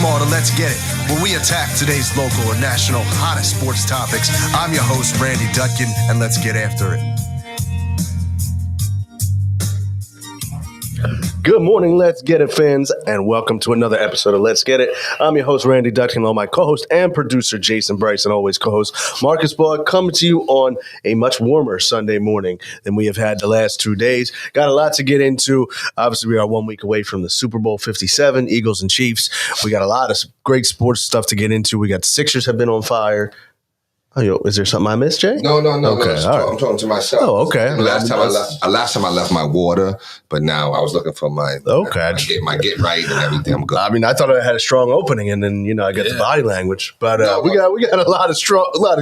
Basketball to Let's Get It, where we attack today's local or national hottest sports topics. I'm your host, Randy Dutkin, and let's get after it. Good morning, Let's Get It fans, and welcome to another episode of Let's Get It. I'm your host, Randy Dutkin, along my co-host and producer, Jason Bryce, and always co-host Marcus Ball, coming to you on a much warmer Sunday morning than we have had the last 2 days. Got a lot to get into. Obviously, we are 1 week away from the Super Bowl 57, Eagles and Chiefs. We got a lot of great sports stuff to get into. We got Sixers have been on fire. Oh, yo, is there something I missed, Jay? No. Okay, I'm talking to myself. Oh, okay. Last time I left my water, but now I was looking for my get right and everything. I'm good. I mean, I thought I had a strong opening, and then I got the body language. But we got a lot of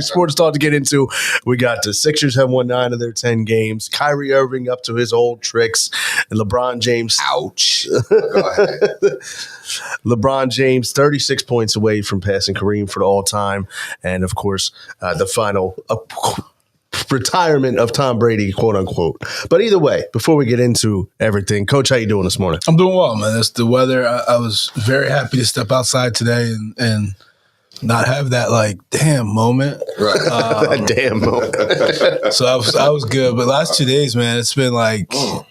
sports talk to get into. We got the Sixers have won 9 of their 10 games. Kyrie Irving up to his old tricks, and LeBron James. Ouch. Go ahead. LeBron James, 36 points away from passing Kareem for the all-time, and of course, the final retirement of Tom Brady, quote unquote. But either way, before we get into everything, Coach, how you doing this morning? I'm doing well, man. It's the weather. I was very happy to step outside today and not have that damn moment. Right. That damn moment. So I was good. But last 2 days, man, it's been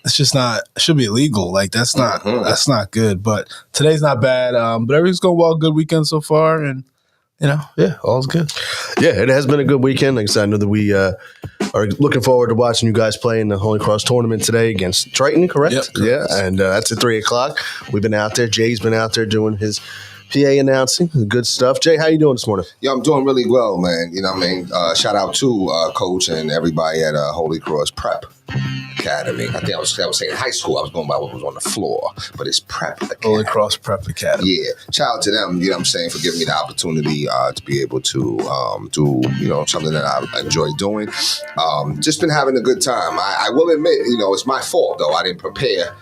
it's just not. It should be illegal. That's not good. But today's not bad. But everything's going well. Good weekend so far, and all's good. Yeah, it has been a good weekend. Like I said, I know that we are looking forward to watching you guys play in the Holy Cross tournament today against Triton, correct? Yep, correct. Yeah, and that's at 3 o'clock. We've been out there. Jay's been out there doing his PA announcing. Good stuff. Jay, how you doing this morning? Yeah, I'm doing really well, man. You know what I mean? Shout out to Coach and everybody at Holy Cross Prep Academy. I think I was saying high school. I was going by what was on the floor, but it's Prep Academy. Holy Cross Prep Academy. Yeah. Shout out to them, you know what I'm saying, for giving me the opportunity to be able to do, something that I enjoy doing. Just been having a good time. I will admit, it's my fault, though. I didn't prepare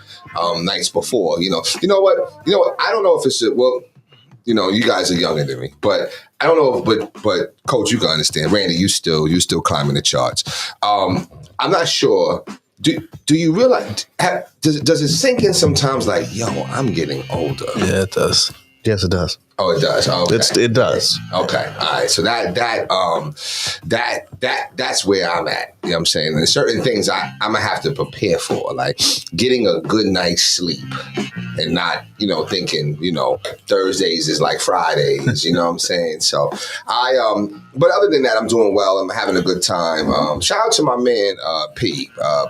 nights before. You know what? I don't know if it's you guys are younger than me, but I don't know. But Coach, you can understand. Randy, you still climbing the charts. I'm not sure. Do you realize? Does it sink in sometimes? I'm getting older. Yeah, it does. Yes, it does. Oh, it does. Okay. It does. Okay. All right. So that's where I'm at. You know what I'm saying? There's certain things I'm gonna have to prepare for, like getting a good night's sleep and not, thinking, Thursdays is like Fridays, you know what I'm saying? So but other than that, I'm doing well. I'm having a good time. Shout out to my man,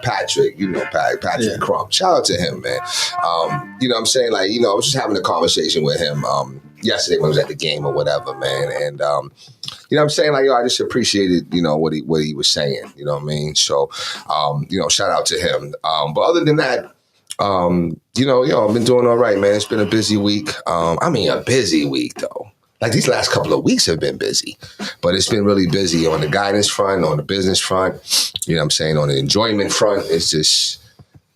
Patrick, Patrick Crump. Shout out to him, man. You know what I'm saying? I was just having a conversation with him, yesterday when I was at the game or whatever, man. And, you know what I'm saying? I just appreciated, what he was saying, you know what I mean? So, shout out to him. But other than that, I've been doing all right, man. It's been a busy week. A busy week, though. These last couple of weeks have been busy, but it's been really busy on the guidance front, on the business front, you know what I'm saying? On the enjoyment front, it's just,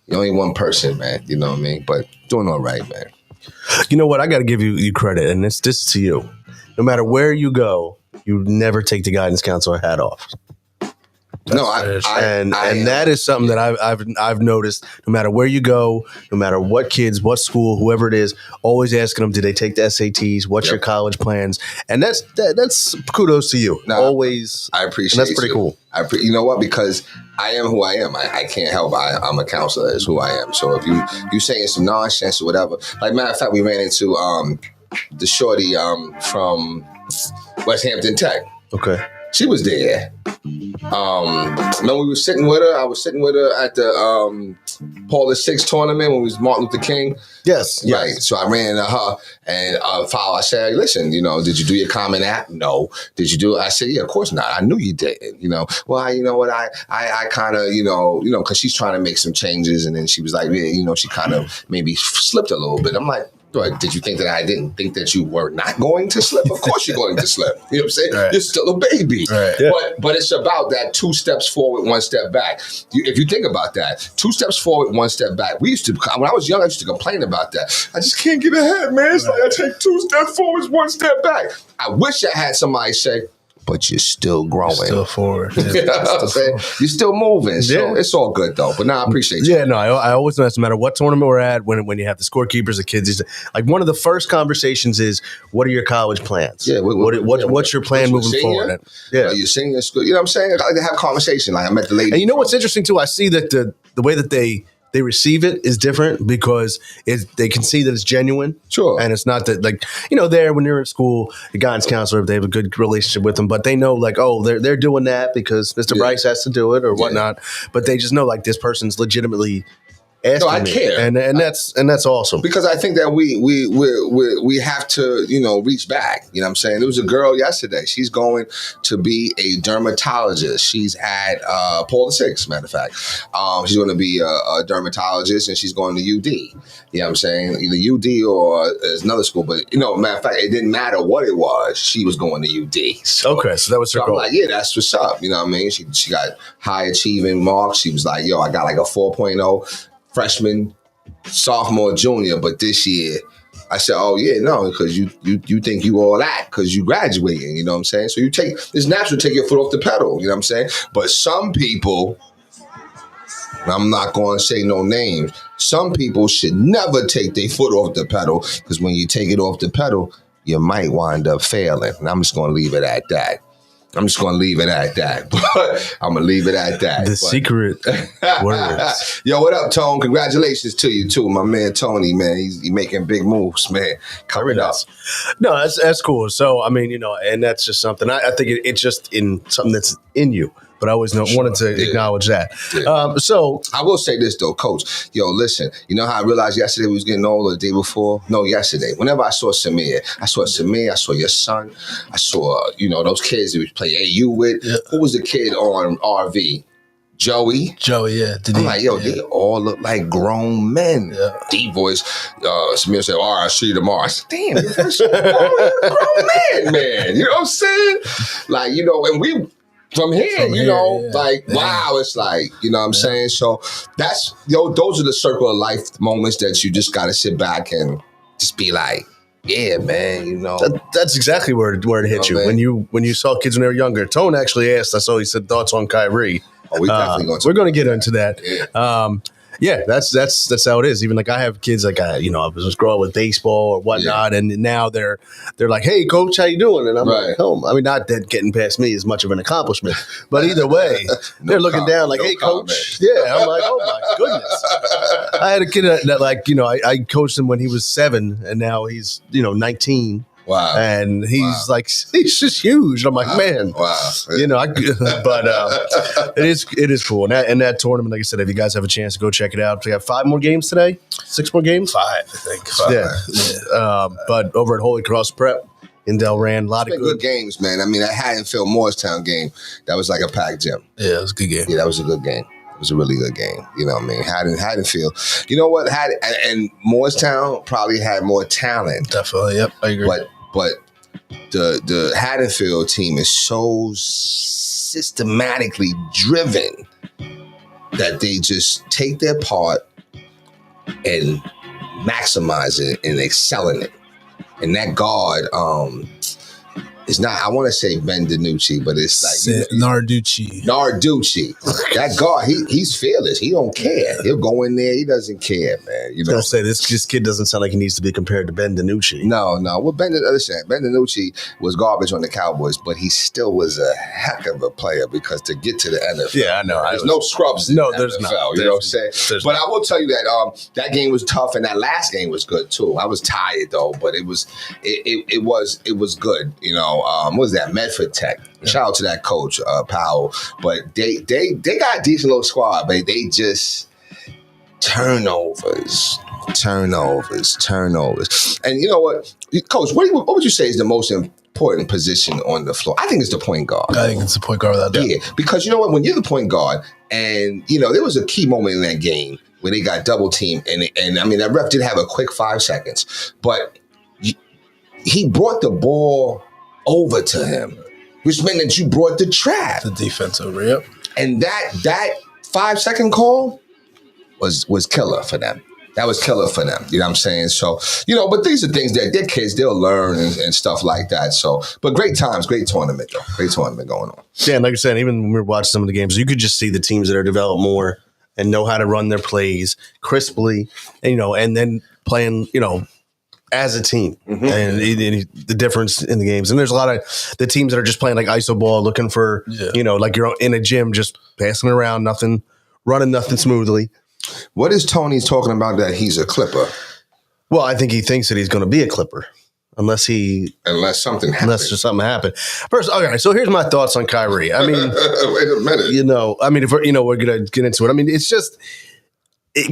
you're only one person, man, you know what I mean? But doing all right, man. You know what? I got to give you credit, and this is to you. No matter where you go, you never take the guidance counselor hat off. And that is something that I've noticed. No matter where you go, no matter what kids, what school, whoever it is, always asking them, did they take the SATs? What's your college plans? And that's kudos to you. Always, I appreciate. And that's pretty cool. You know what? Because I am who I am. I can't help. I'm a counselor. Is who I am. So if you saying some nonsense or whatever, matter of fact, we ran into the shorty from West Hampton Tech. Okay. She was there. When we were sitting with her, I was sitting with her at the Paul VI tournament when it was Martin Luther King. Yes. Right. So I ran into her and I said, listen, did you do your Common App? No. Did you do it? I said, yeah, of course not. I knew you didn't. Well, you know what? I kind of, because she's trying to make some changes. And then she was like, yeah, she kind of maybe slipped a little bit. I'm like, did you think that I didn't think that you were not going to slip? Of course you're going to slip. You know what I'm saying? Right. You're still a baby. Right. Yeah. But it's about that 2 steps forward, 1 step back. If you think about that, 2 steps forward, 1 step back. When I was young, I used to complain about that. I just can't get ahead, man. It's like I take 2 steps forward, 1 step back. I wish I had somebody say, but you're still growing. Still forward. Yeah, You know what I'm saying? You're still moving. So it's all good though. But I appreciate you. Yeah, no, I always know, no matter what tournament we're at, when you have the scorekeepers, the kids, like one of the first conversations is, what are your college plans? Yeah, what's your plan moving forward? Yeah, you're senior school. You know what I'm saying? I like to have a conversation. Like I met the lady. And you know what's interesting too? I see that the way that they receive it is different because they can see that it's genuine. Sure. And it's not that, like, there when you're in school, the guidance counselor, they have a good relationship with them, but they know, like, oh, they're doing that because Mr. Bryce has to do it or whatnot. But they just know, like, this person's legitimately asking I me. care. And that's awesome. Because I think that we have to, reach back. You know what I'm saying? There was a girl yesterday. She's going to be a dermatologist. She's at Paul VI, matter of fact. She's going to be a dermatologist, and she's going to UD. You know what I'm saying? Either UD or there's another school. But, matter of fact, it didn't matter what it was. She was going to UD. So, okay, so that was her I'm goal. like, yeah, that's what's up. You know what I mean? She got high achieving marks. She was like, yo, I got like a 4.0. Freshman, sophomore, junior, but this year, I said, oh yeah, no, because you think you all that because you graduating, you know what I'm saying? So it's natural to take your foot off the pedal, you know what I'm saying? But some people, I'm not going to say no names, some people should never take their foot off the pedal because when you take it off the pedal, you might wind up failing. And I'm just going to leave it at that. But I'm going to leave it at that. The secret words. Yo, what up, Tone? Congratulations to you, too. My man, Tony, man. He's making big moves, man. Coming up. No, that's cool. So, I mean, and that's just something. I think it's just in something that's in you. But I always wanted to acknowledge that. Yeah. So I will say this, though, Coach. Yo, listen, you know how I realized yesterday we was getting old, or the day before? No, yesterday. Whenever I saw Samir, I saw your son, I saw, those kids that we play AU with. Yeah. Who was the kid on RV? Joey, yeah. I'm like, yo, they all look like grown men. Yeah. Deep voice. Samir said, all right, I'll see you tomorrow. I said, damn, you're grown man. You know what I'm saying? Like, and we... From here, wow, it's like, you know what I'm saying? So that's, those are the circle of life moments that you just got to sit back and just be like, yeah, man, That's exactly where it hit you. When you saw kids when they were younger. Tone actually asked, he said thoughts on Kyrie. Oh, we're going to get into that. Yeah. Yeah, that's how it is. Even like I have kids like I was growing up with baseball or whatnot, and now they're like, "Hey, coach, how you doing?" And I'm like, "Oh, I mean, not that getting past me is much of an accomplishment, but either way, they're looking down like, "Hey, coach." Yeah, I'm like, "Oh my goodness." I had a kid that I coached him when he was 7, and now he's 19. Wow. And he's he's just huge. I'm like, man, wow. But it is cool. And that tournament, like I said, if you guys have a chance to go check it out, we have 5 more games today, 6 more games, 5, I think. 5. Yeah. But over at Holy Cross Prep in Delran, a lot of good games, man. I mean, that Haddonfield Morristown game, that was like a packed gym. Yeah, it was a good game. Yeah, that was a good game. It was a really good game. You know what I mean? Haddonfield. You know what? And Morristown probably had more talent. Definitely. Yep. I agree. But the Haddonfield team is so systematically driven that they just take their part and maximize it and excel in it. And that guard, it's not, I want to say Ben DiNucci, but it's like Narducci. That guard, he's fearless. He don't care. He'll go in there. He doesn't care, man. I was gonna say this kid doesn't sound like he needs to be compared to Ben DiNucci. No. Well, Ben DiNucci was garbage on the Cowboys, but he still was a heck of a player because to get to the NFL, yeah, I know. There's no scrubs. In the there's NFL, not. You know what I'm saying? But I will tell you that that game was tough, and that last game was good too. I was tired though, but it was good. What was that? Medford Tech. Yeah. Shout out to that coach, Powell. But they got a decent little squad, but they just turnovers. And you know what, Coach? What would you say is the most important position on the floor? I think it's the point guard. I think it's the point guard without doubt. Yeah, because you know what? When you're the point guard, and there was a key moment in that game where they got double teamed, and I mean that ref did have a quick 5 seconds, but he brought the ball over to him, which meant that you brought the trap. The defense over, yep. And that 5-second call was killer for them. That was killer for them. You know what I'm saying? So, but these are things that their kids, they'll learn and stuff like that. So, but great times, great tournament, though. Great tournament going on. Yeah, and like I said, even when we were watching some of the games, you could just see the teams that are developed more and know how to run their plays crisply, and then playing, as a team, and the difference in the games. And there's a lot of the teams that are just playing like iso ball, looking for, like you're in a gym, just passing around, running nothing smoothly. What is Tony talking about that he's a Clipper? Well, I think he thinks that he's going to be a Clipper unless something happens. Unless there's something happen. First, okay, so here's my thoughts on Kyrie. I mean, wait a minute. If we're going to get into it. I mean, it's just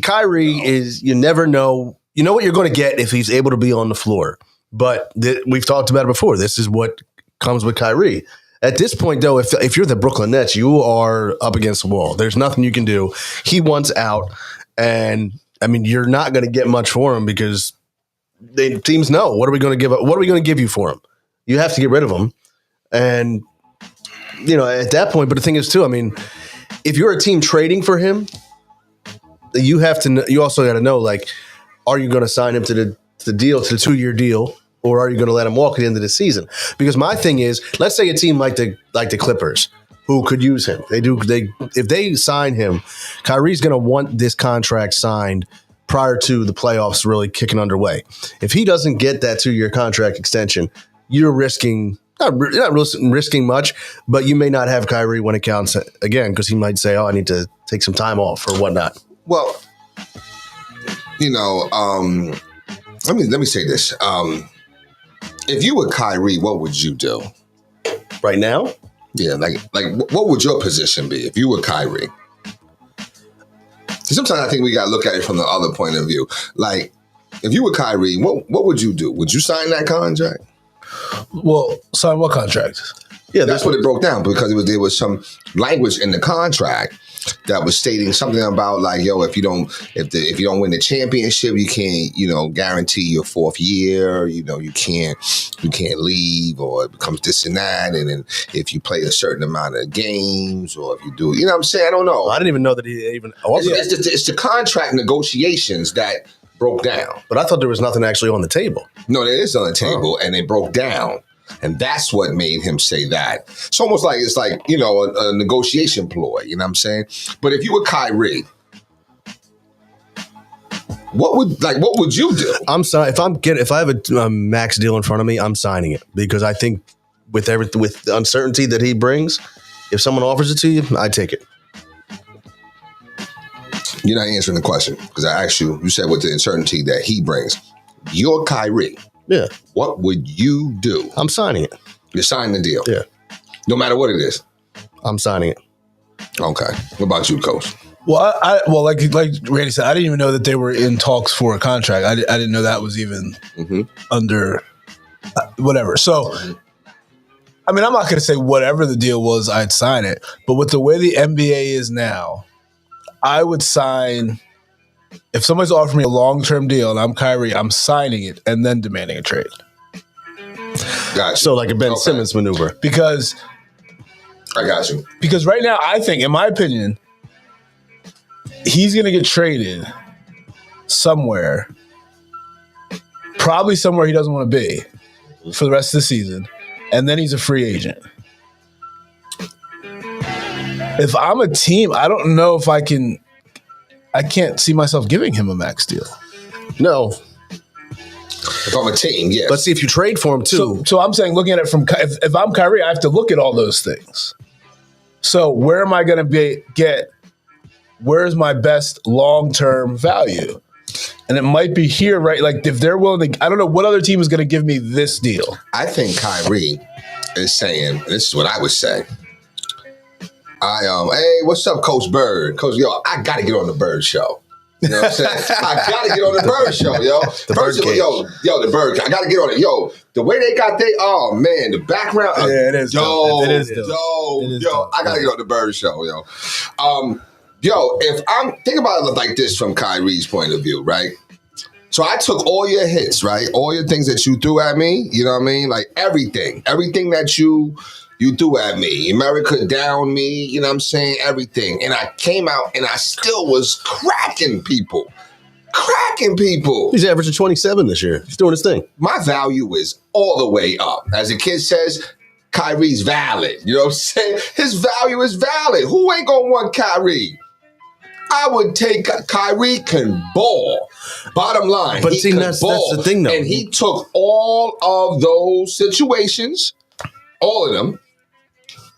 Kyrie is, you never know. You know what you're going to get if he's able to be on the floor. But we've talked about it before. This is what comes with Kyrie. At this point, though, if you're the Brooklyn Nets, you are up against the wall. There's nothing you can do. He wants out, and I mean, you're not going to get much for him because teams know what are we going to give up? What are we going to give you for him? You have to get rid of him, and at that point. But the thing is, too, I mean, if you're a team trading for him, you have to. You also got to know, like, are you going to sign him to the 2-year deal? Or are you going to let him walk at the end of the season? Because my thing is, let's say a team like the Clippers who could use him. If they sign him, Kyrie's going to want this contract signed prior to the playoffs really kicking underway. If he doesn't get that 2-year contract extension, you're risking not risking much, but you may not have Kyrie when it counts again because he might say, "Oh, I need to take some time off" or whatnot. Well, let me say this. If you were Kyrie, what would you do? Right now? Yeah, like what would your position be if you were Kyrie? Sometimes I think we got to look at it from the other point of view. Like, if you were Kyrie, what would you do? Would you sign that contract? Well, sign what contract? Yeah, that's what it broke down because there was some language in the contract that was stating something about like, yo, if you don't win the championship, you can't, guarantee your 4th year. You can't leave, or it becomes this and that. And then if you play a certain amount of games, or if you do, what I'm saying? I don't know. I didn't even know that he even. It's the contract negotiations that broke down. But I thought there was nothing actually on the table. No, there is on the table, and it broke down. And that's what made him say that. It's almost like a negotiation ploy, you know what I'm saying? But if you were Kyrie, what would you do? I'm sorry, if I have a max deal in front of me, I'm signing it because I think with the uncertainty that he brings, if someone offers it to you, I take it. You're not answering the question because I asked you. You said with the uncertainty that he brings, you're Kyrie. Yeah. What would you do? I'm signing it. You're signing the deal. Yeah. No matter what it is. I'm signing it. Okay. What about you, Coach? Well, like Randy said, I didn't even know that they were in talks for a contract. I didn't know that was even under whatever. So, I mean, I'm not going to say whatever the deal was, I'd sign it. But with the way the NBA is now, I would sign. If somebody's offering me a long-term deal and I'm Kyrie, I'm signing it and then demanding a trade. Gotcha. So like a Ben Simmons maneuver. Because I got you. Because right now, I think, in my opinion, he's going to get traded somewhere, probably somewhere he doesn't want to be for the rest of the season, and then he's a free agent. If I'm a team, I don't know if I can't see myself giving him a max deal. No. If I'm a team, yes. But see, if you trade for him too. So I'm saying, looking at it from, if I'm Kyrie, I have to look at all those things. So where am I going to where's my best long-term value? And it might be here, right? Like if they're willing to, I don't know what other team is going to give me this deal. I think Kyrie is saying, this is what I would say. Hey, what's up, Coach Bird? Coach, yo, I got to get on the Bird show. You know what I'm saying? I got to get on the Bird show, yo. First of all, the Bird, I got to get on it. Yo, the way they got oh man, the background. Yeah, it is. It is. Yo, I got to get on the Bird show, yo. If I'm, think about it like this from Kyrie's point of view, right? So I took all your hits, right? All your things that you threw at me, you know what I mean? Like everything that you threw at me. America down me, you know what I'm saying? Everything. And I came out and I still was cracking people. cracking people. He's averaging 27 this year. He's doing his thing. My value is all the way up. As the kid says, Kyrie's valid. You know what I'm saying? His value is valid. Who ain't gonna want Kyrie? I would take Kyrie can ball. Bottom line, But he see, can that's ball. the thing, though. And he took all of those situations, all of them,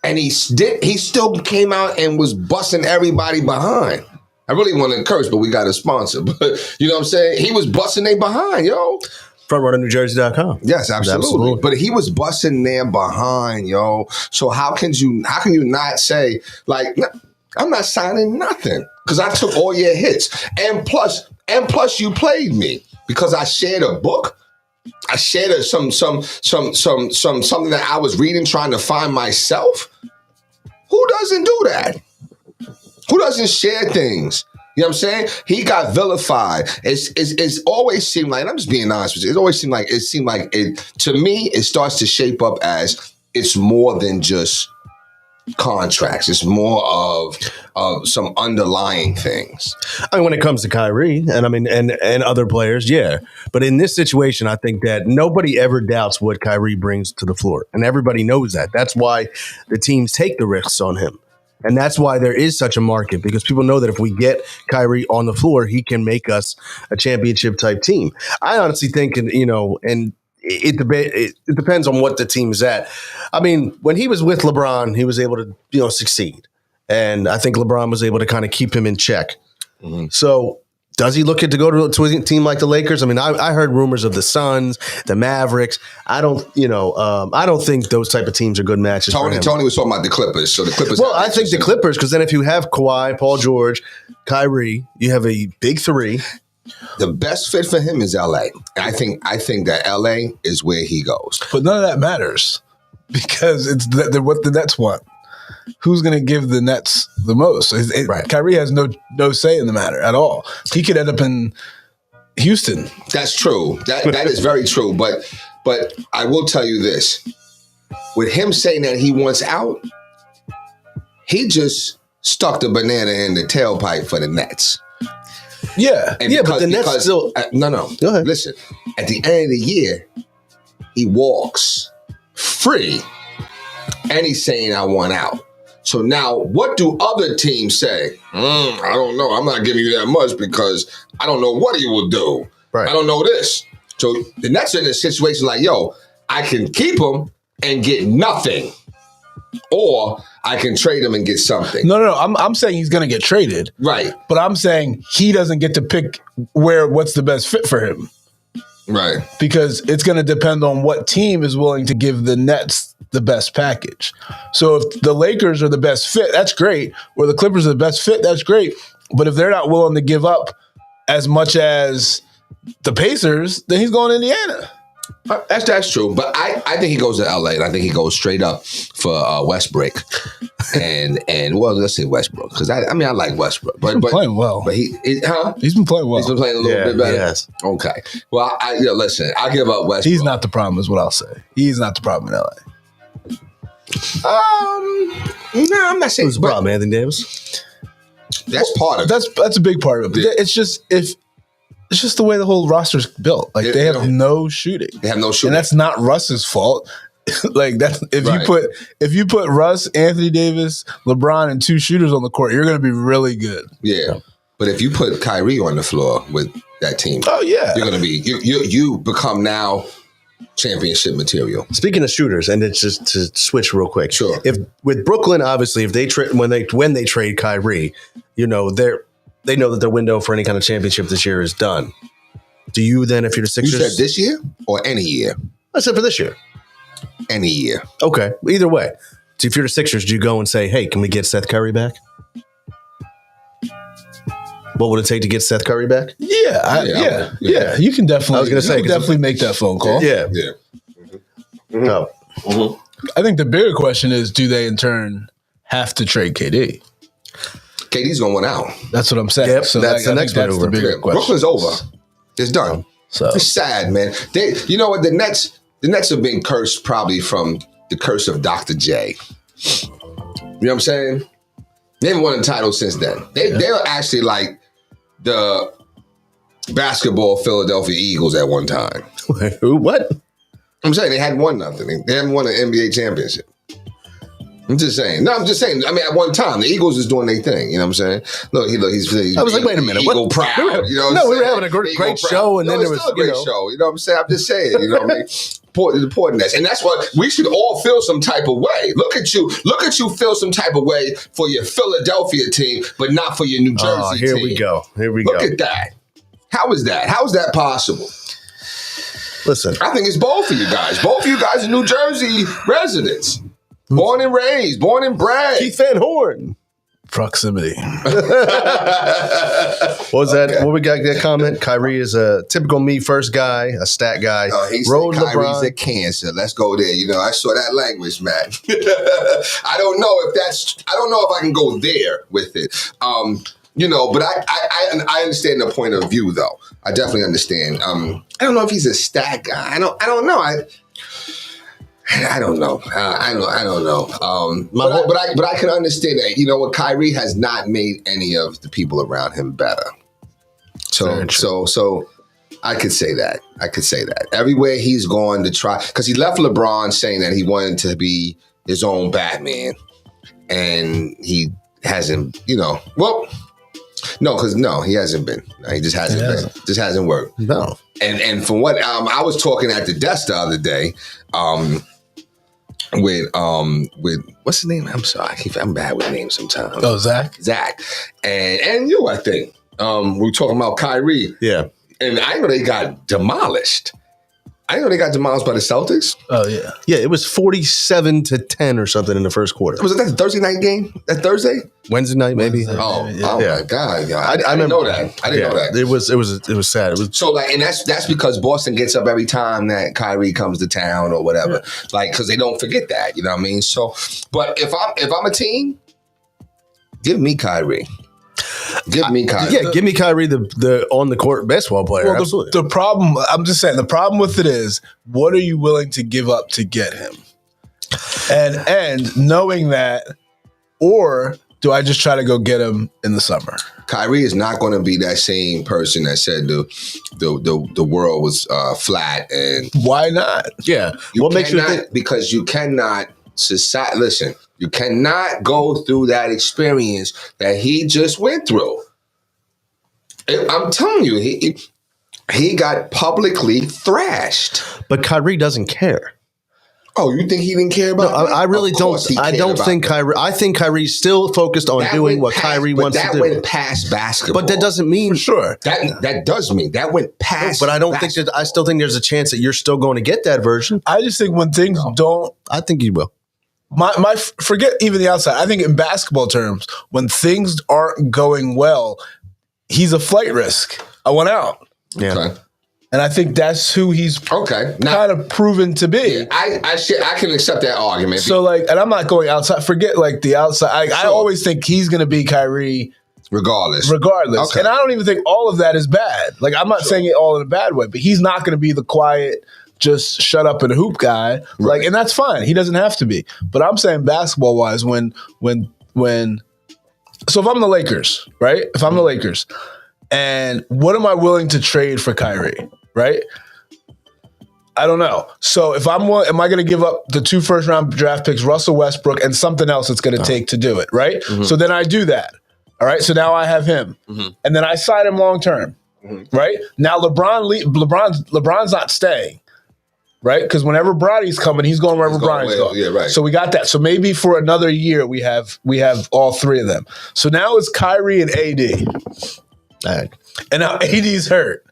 and he still came out and was busting everybody behind. I really want to curse, but we got a sponsor. But you know what I'm saying? He was busting they behind, yo. FrontRunnerNewJersey.com. Yes, absolutely. But he was busting them behind, yo. So how can you not say, like, I'm not signing nothing because I took all your hits. And plus you played me because I shared a book. I shared something that I was reading, trying to find myself. Who doesn't do that? Who doesn't share things? You know what I'm saying? He got vilified. It's always seemed like, and I'm just being honest with you, it seemed like to me, it starts to shape up as it's more than just contracts. It's more of some underlying things. I mean, when it comes to Kyrie and other players, yeah. But in this situation, I think that nobody ever doubts what Kyrie brings to the floor. And everybody knows that. That's why the teams take the risks on him. And that's why there is such a market, because people know that if we get Kyrie on the floor, he can make us a championship type team. I honestly think, and it depends on what the team is at. I mean, when he was with LeBron, he was able to, succeed. And I think LeBron was able to kind of keep him in check. Mm-hmm. So does he look to go to a team like the Lakers? I mean, I heard rumors of the Suns, the Mavericks. I don't think those type of teams are good matches. Tony was talking about the Clippers. So the Clippers. Well, I think the Clippers, because then if you have Kawhi, Paul George, Kyrie, you have a big three. The best fit for him is LA. I think that LA is where he goes. But none of that matters because it's what the Nets want. Who's going to give the Nets the most? Right. Kyrie has no say in the matter at all. He could end up in Houston. That's true. That is very true. But I will tell you this: with him saying that he wants out, he just stuck the banana in the tailpipe for the Nets. Yeah, but the Nets still. No. Go ahead. Listen, at the end of the year, he walks free, and he's saying, "I want out." So now, what do other teams say? I don't know. I'm not giving you that much because I don't know what he will do. Right. I don't know this. So the Nets are in a situation like, yo, I can keep him and get nothing, or I can trade him and get something. No. I'm saying he's going to get traded. Right. But I'm saying he doesn't get to pick what's the best fit for him. Right. Because it's going to depend on what team is willing to give the Nets the best package. So if the Lakers are the best fit, that's great. Or the Clippers are the best fit, that's great. But if they're not willing to give up as much as the Pacers, then he's going to Indiana. That's true, but I think he goes to LA, and I think he goes straight up for Westbrook, and well, let's say Westbrook, because I like Westbrook, but playing well. But he's been playing well. He's been playing a little bit better. Yes. Okay. Well, listen, I give up Westbrook. He's not the problem, is what I'll say. He's not the problem in LA. No, I'm not saying Who's the problem, Anthony Davis? That's part of it. That's a big part of it. But it's just the way the whole roster's built. Like they have no shooting. They have no shooting, and that's not Russ's fault. Like that's if you put Russ, Anthony Davis, LeBron, and two shooters on the court, you're going to be really good. Yeah, but if you put Kyrie on the floor with that team, oh yeah, you're going to be you become now championship material. Speaking of shooters, and it's just to switch real quick. Sure. If with Brooklyn, obviously, if they when they trade Kyrie, they know that their window for any kind of championship this year is done. Do you then, if you're the Sixers, you said this year or any year? I said for this year. Any year. Okay. Either way. So if you're the Sixers, do you go and say, "Hey, can we get Seth Curry back?" What would it take to get Seth Curry back? Yeah. You can definitely. I was going to say, definitely make that phone call. Yeah. Mm-hmm. No. Mm-hmm. I think the bigger question is, do they in turn have to trade KD? KD's going out. That's what I'm saying. Yep, so that's the next maneuver. the bigger question. Brooklyn's over. It's done. So it's sad, man. You know what? The Nets have been cursed probably from the curse of Dr. J. You know what I'm saying? They haven't won a title since then. They're actually like the basketball Philadelphia Eagles at one time. Who? What? I'm saying they hadn't won nothing. They haven't won an NBA championship. I'm just saying. No, I'm just saying. I mean, at one time, the Eagles is doing their thing. You know what I'm saying? Look, he's I was like, wait a minute. Eagle What? proud. You know what No, I'm we were saying? having a great Eagle show, and proud. then No, there it's was, still a great show. You know what I'm saying? I'm just saying. You know what I mean? Importantness, and that's what we should all feel some type of way. Look at you feel some type of way for your Philadelphia team, but not for your New Jersey here team. we go. Look at that. How is that? How is that possible? Listen, I think it's both of you guys. Both of you guys are New Jersey residents. Born and raised, born and bred. Keith Van Horn. Proximity. What was that? What we got that comment? Kyrie is a typical me first guy, a stat guy. He Road said Kyrie's LeBron. a cancer. Let's go there. You know, I saw that language, man. I don't know if I can go there with it. You know, but I understand the point of view, though. I definitely understand. I don't know if he's a stat guy. I don't know. I don't know. I don't know. But I can understand that. You know what? Kyrie has not made any of the people around him better. So I could say that. Everywhere he's gone to try, because he left LeBron saying that he wanted to be his own Batman, and he hasn't. You know, well, no, he hasn't been. No, he just hasn't been. Just hasn't worked. No. And from what I was talking at the desk the other day, with what's his name? I'm sorry, I'm bad with names sometimes. Oh, Zach, and you, I think. We were talking about Kyrie. Yeah. And I know they got demolished. I know they got demolished by the Celtics. oh yeah. Yeah, it was 47-10 or something in the first quarter. Was it that the Thursday night game? That Thursday? Wednesday night, maybe. Wednesday. Oh Yeah. my God! Yeah. I I didn't know remember that. I didn't know that. It was sad. It was So like, and that's because Boston gets up every time that Kyrie comes to town or whatever, like because they don't forget that, you know what I mean? So, but if I'm a team, give me Kyrie. Give me Kyrie. yeah. Give me Kyrie, the on the court basketball player. Well, Absolutely. the problem, I'm just saying, the problem with it is, what are you willing to give up to get him? And knowing that, or do I just try to go get him in the summer? Kyrie is not going to be that same person that said the world was flat and Why not? Yeah. What makes you cannot- think? because you cannot listen, you cannot go through that experience that he just went through. I'm telling you, he got publicly thrashed. But Kyrie doesn't care. Oh, you think he didn't care about No, that? I really Of don't. course he I cared don't about think that. Kyrie. I think Kyrie's still focused on That doing went what past- Kyrie but wants to that do. went past basketball. But that doesn't mean. Sure. That does mean that went past. But I don't think that. I still think there's a chance that you're still going to get that version. I just think when things don't, I think you will. forget even the outside. I think in basketball terms, when things aren't going well, he's a flight risk. I want out. Yeah. Okay. And I think that's who he's Okay. Now, kind of proven to be. I can accept that argument. So like, and I'm not going outside. Forget like the outside. I Sure. always think he's going to be Kyrie regardless. regardless. Okay. And I don't even think all of that is bad. Like I'm not saying it all in a bad way, but he's not going to be the quiet, just shut up and hoop guy. Like, and that's fine. He doesn't have to be. But I'm saying basketball wise, when so if I'm the Lakers, right? If I'm the Lakers, and what am I willing to trade for Kyrie, right? I don't know. So if am I going to give up the 2 first-round draft picks, Russell Westbrook, and something else it's going to take to do it, right? So then I do that. All right. So now I have him, and then I sign him long term, right? Now LeBron's not staying, right? Because whenever Bronny's coming, he's going wherever He's going Bronny's where- going. yeah, right. So we got that. So maybe for another year we have all 3 of them. So now it's Kyrie and AD, All right. and now AD's hurt.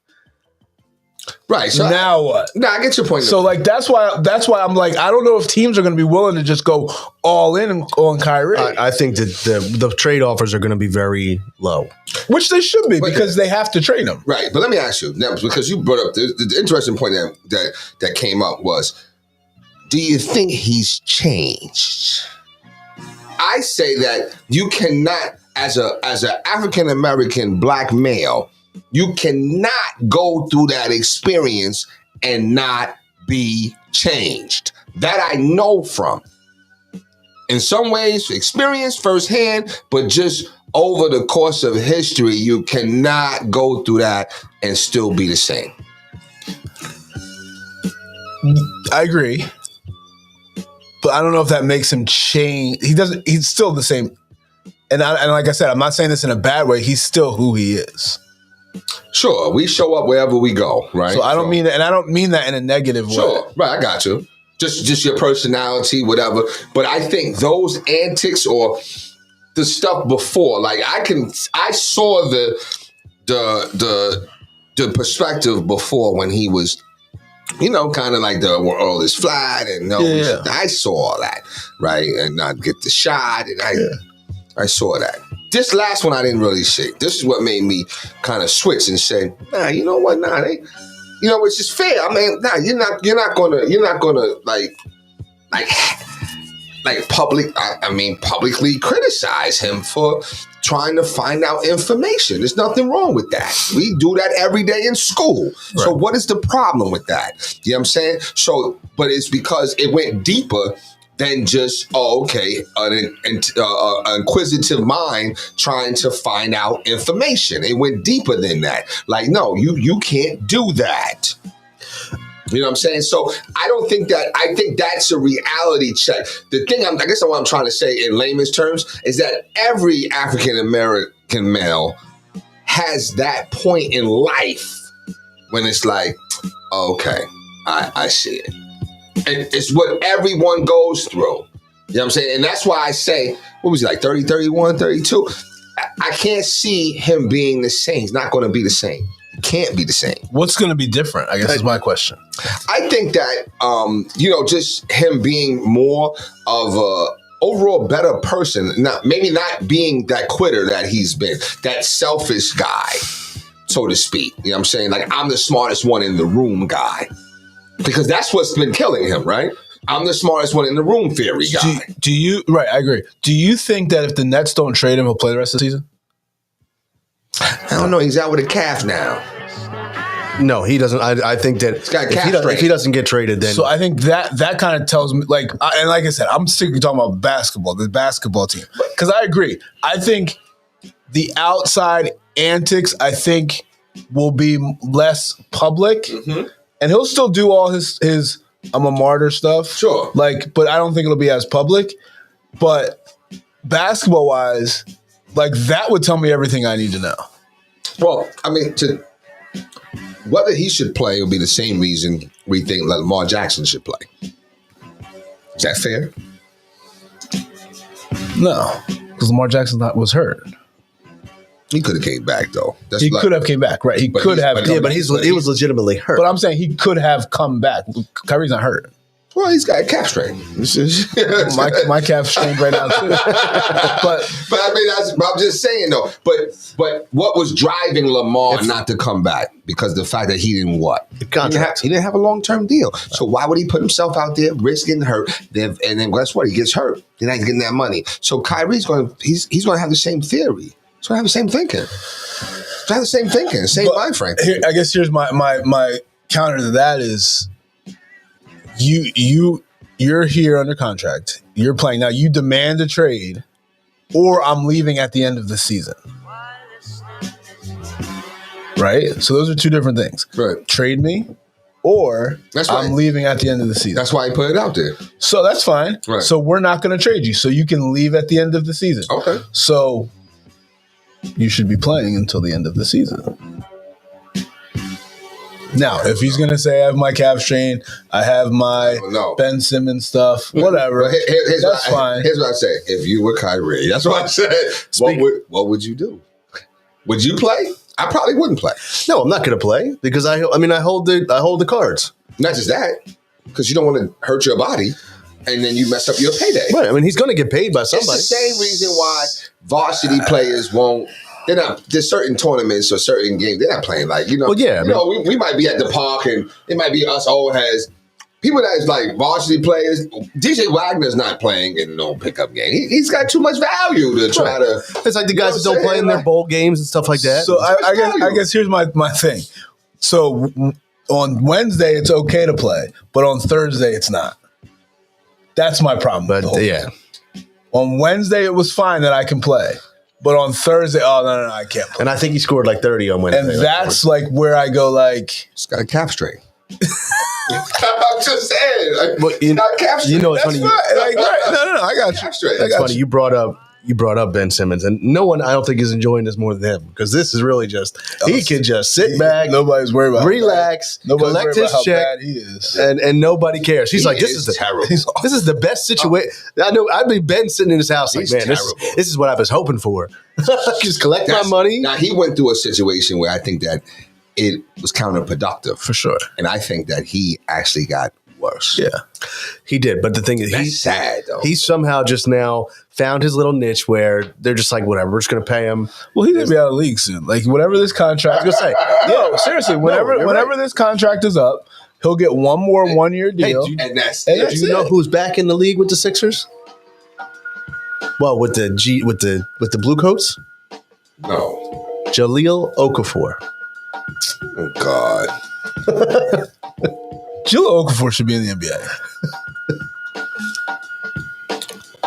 Right. So Now what? I get your point. So like that's why I'm like, I don't know if teams are going to be willing to just go all in on Kyrie, I think that the trade offers are going to be very low. which they should be because they have to trade him. right. But let me ask you now, because you brought up the interesting point that came up was, do you think he's changed? I say that you cannot, as an African American black male, you cannot go through that experience and not be changed. That I know from. In some ways, experience firsthand, but just over the course of history, you cannot go through that and still be the same. I agree, but I don't know if that makes him change. He doesn't. He's still the same. And like I said, I'm not saying this in a bad way. He's still who he is. Sure, we show up wherever we go, right? So I don't mean that, and I don't mean that in a negative way. Sure, right, I got you. Just your personality, whatever. But I think those antics or the stuff before, like I saw the perspective before when he was, kind of like the world is flat and I saw all that, right? And not get the shot, and I saw that. This last one I didn't really see. This is what made me kind of switch and say, nah, you know what? Nah, it's just fair. I mean, nah, you're not gonna publicly criticize him for trying to find out information. There's nothing wrong with that. We do that every day in school. Right. So what is the problem with that? You know what I'm saying? So, but it's because it went deeper than just, an inquisitive mind trying to find out information. It went deeper than that. Like, no, you can't do that. You know what I'm saying? So I think that's a reality check. The thing, I guess what I'm trying to say in layman's terms is that every African-American male has that point in life when it's like, okay, I see it. And it's what everyone goes through. You know what I'm saying? And that's why I say, what was he, like 30, 31, 32? I can't see him being the same. He's not going to be the same. He can't be the same. What's going to be different, I guess is my question. I think that, just him being more of a overall better person, maybe not being that quitter that he's been, that selfish guy, so to speak. You know what I'm saying? Like, I'm the smartest one in the room guy. Because that's what's been killing him, right? I'm the smartest one in the room theory guy. Do you, right, I agree. Do you think that if the Nets don't trade him, he'll play the rest of the season? I don't know. He's out with a calf now. No, he doesn't. I think that if he doesn't get traded, then. So I think that kind of tells me, and like I said, I'm strictly talking about basketball, the basketball team. Because I agree. I think the outside antics, will be less public. Mm-hmm. And he'll still do all his I'm a martyr stuff. Sure. But I don't think it'll be as public. But basketball wise, that would tell me everything I need to know. Well, I mean, whether he should play will be the same reason we think Lamar Jackson should play. Is that fair? No, because Lamar Jackson was hurt. He could have came back though. He could have came back, right? He could have. He was legitimately hurt. But I'm saying he could have come back. Kyrie's not hurt. Well, he's got a calf strain. my calf strained right now too. but I mean, I'm just saying though. But what was driving Lamar not to come back? Because the fact that he didn't what? The contract. He didn't have a long-term deal. So why would he put himself out there, risk getting hurt? And then guess what? He gets hurt. Then he's getting that money. So Kyrie's going to have the same theory. So I have the same thinking. Same mind frame. I guess here's my counter to that is you're here under contract. You're playing now. You demand a trade, or I'm leaving at the end of the season. Right. So those are two different things. Right. Trade me, or I'm leaving at the end of the season. That's why he put it out there. So that's fine. Right. So we're not going to trade you. So you can leave at the end of the season. Okay. So you should be playing until the end of the season. Now, if he's going to say I have my calf strain, I have my Ben Simmons stuff, whatever, that's fine. Here's what I say. If you were Kyrie, that's what I said. What would you do? Would you play? I probably wouldn't play. No, I'm not going to play because I hold the cards. Not just that, because you don't want to hurt your body. And then you mess up your payday. Right. I mean, he's going to get paid by somebody. It's the same reason why varsity players won't. They're not. There's certain tournaments or certain games they're not playing. Well, yeah. We might be at the park and it might be us old heads. People that's like varsity players. DJ Wagner's not playing in no pickup game. He's got too much value to try to. It's like the guys that don't play in their bowl games and stuff like that. So I guess here's my thing. So on Wednesday it's okay to play, but on Thursday it's not. That's my problem. But yeah, on Wednesday it was fine that I can play. But on Thursday, no, I can't play. And I think he scored like 30 on Wednesday. And that's like where I go like, It's got a calf strain. I'm just saying. Like, But it's not calf strain. you know, it's that's funny. fine. Like, right. No, I got you. Calf strain. It's funny. You brought up Ben Simmons, and no one I don't think is enjoying this more than him because this is really just he can just sit back, Nobody's worried about relax, Nobody's collect worried his about how check, bad he is. and nobody cares. He's He like, this is is terrible. This is the best situation. I know. I'd be Ben sitting in his house like, He's man, this terrible. is what I was hoping for. Just collect my That's- money. Now, he went through a situation where I think that it was counterproductive. For sure. And I think that he actually got worse. Yeah. He did, but the thing is, That's sad, though. he somehow just now found his little niche where they're just like, whatever, we're just going to pay him. Well, he's gonna be out of the league soon. Like whatever this contract. I was going to say, No, seriously. Whenever you're right. this contract is up, he'll get one more 1-year deal. and that's And it. that's do you know it. who's back in the league with the Sixers? Well, with the blue coats, No. Jaleel Okafor. Oh, God. Jaleel Okafor should be in the NBA.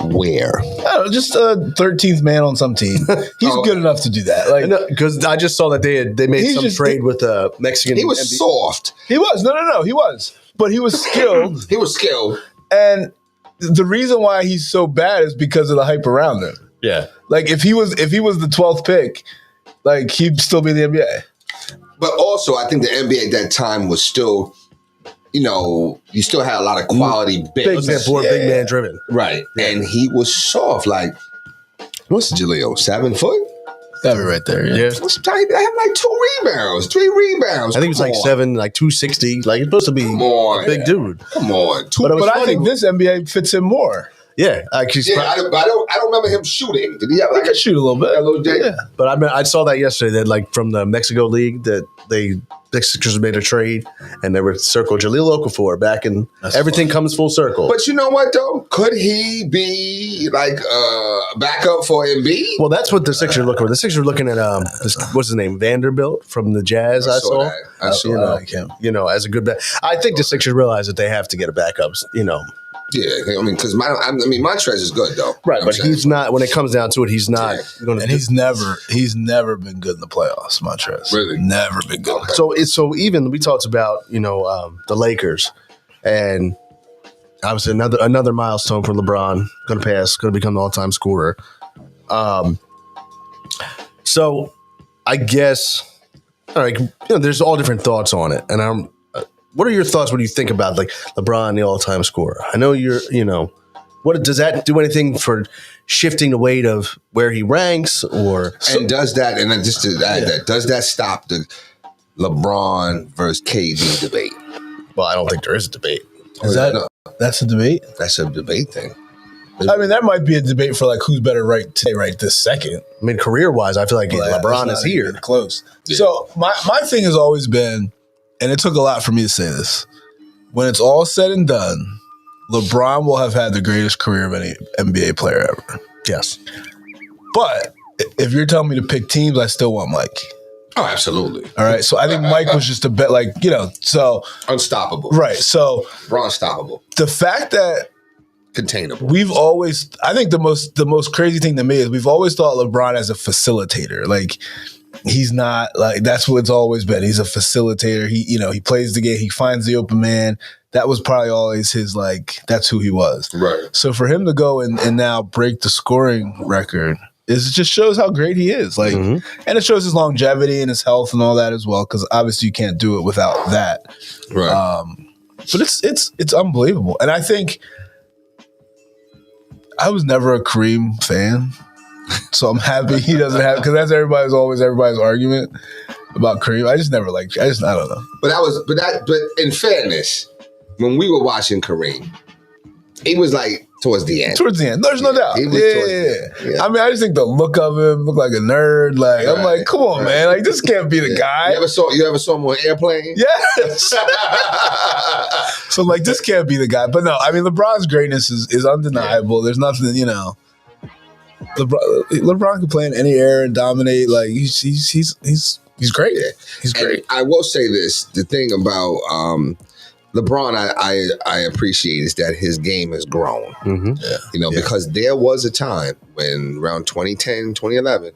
Where? I don't know, just a 13th man on some team. He's Oh. good enough to do that. Like Because I just saw that they made He's some just- trade with a Mexican. He was NBA. soft. he was. No, he was. But he was skilled. He was skilled. And the reason why he's so bad is because of the hype around him. Yeah. Like if he was the 12th pick, like he'd still be in the NBA. But also, I think the NBA at that time was still, you still had a lot of quality Big bigs. man, board, big man driven. Right. And he was soft. Like, what's Jaleel? 7 foot? That'd be right there. Yeah. What's tight? I have like 2 rebounds, 3 rebounds. I think it was like Come on. 7, like 260. Like it's supposed to be Come on. a big dude. Come on. But it was But I funny. think this NBA fits him more. Yeah, I don't remember him shooting. Did he have He like could shoot a little bit. a little J? Yeah. but I saw that yesterday that like from the Mexico League that the Sixers made a trade and they were circled Jaleel Okafor back and everything comes full circle. But you know what though? Could he be like backup for Embiid? well, that's what the Sixers are looking for. The Sixers are looking at what's his name, Vanderbilt from the Jazz. I saw. that. I saw You that. know, like him. as a good bet. I think the Sixers realize that they have to get a backup. Yeah, I mean, because Montrez is good though. Right, You know but what I'm he's not. When it comes down to it, he's not going to. And he's never been good in the playoffs, Montrez. Really? Never been good. Okay. So even we talked about the Lakers, and obviously another milestone for LeBron. Going to pass, going to become the all-time scorer. So I guess all right. There's all different thoughts on it, and what are your thoughts when you think about like LeBron, the all-time scorer? I know what does that do anything for shifting the weight of where he ranks, or And does that, and then just to add that, does that stop the LeBron versus KD debate? well, I don't think there is a debate. Is that No, that's a debate? that's a debate thing. I mean, that might be a debate for like who's better right this second. I mean, career-wise, I feel like But LeBron it's is not here. even close. So my thing has always been, and it took a lot for me to say this, when it's all said and done, LeBron will have had the greatest career of any NBA player ever. Yes. But if you're telling me to pick teams, I still want Mike. Oh, absolutely. All right. So I think Mike was just a bit so Unstoppable. right. So Unstoppable. the fact that Containable. I think the most crazy thing to me is we've always thought LeBron as a facilitator. Like he's not like, that's what it's always been. He's a facilitator. He plays the game. He finds the open man. That was probably always his, like, that's who he was. Right. So for him to go and now break the scoring record, it just shows how great he is. Like, and it shows his longevity and his health and all that as well. Cause obviously you can't do it without that. Right. But it's unbelievable. And I think I was never a Kareem fan, so I'm happy he doesn't have, because that's everybody's argument about Kareem. I just never liked. I don't know. But in fairness, when we were watching Kareem, he was like towards the end. Towards the end, there's no doubt. He was towards the end. Yeah. I mean, I just think the look of him looked like a nerd. Like I'm Right, like, come on, right. man. Like this can't be the guy. You ever saw him on Airplane? Yes. So like this can't be the guy. But no, I mean LeBron's greatness is undeniable. There's nothing, LeBron can play in any era and dominate. Like he's great. He's great. And I will say this: the thing about LeBron, I appreciate is that his game has grown. Mm-hmm. Because there was a time when around 2010, 2011,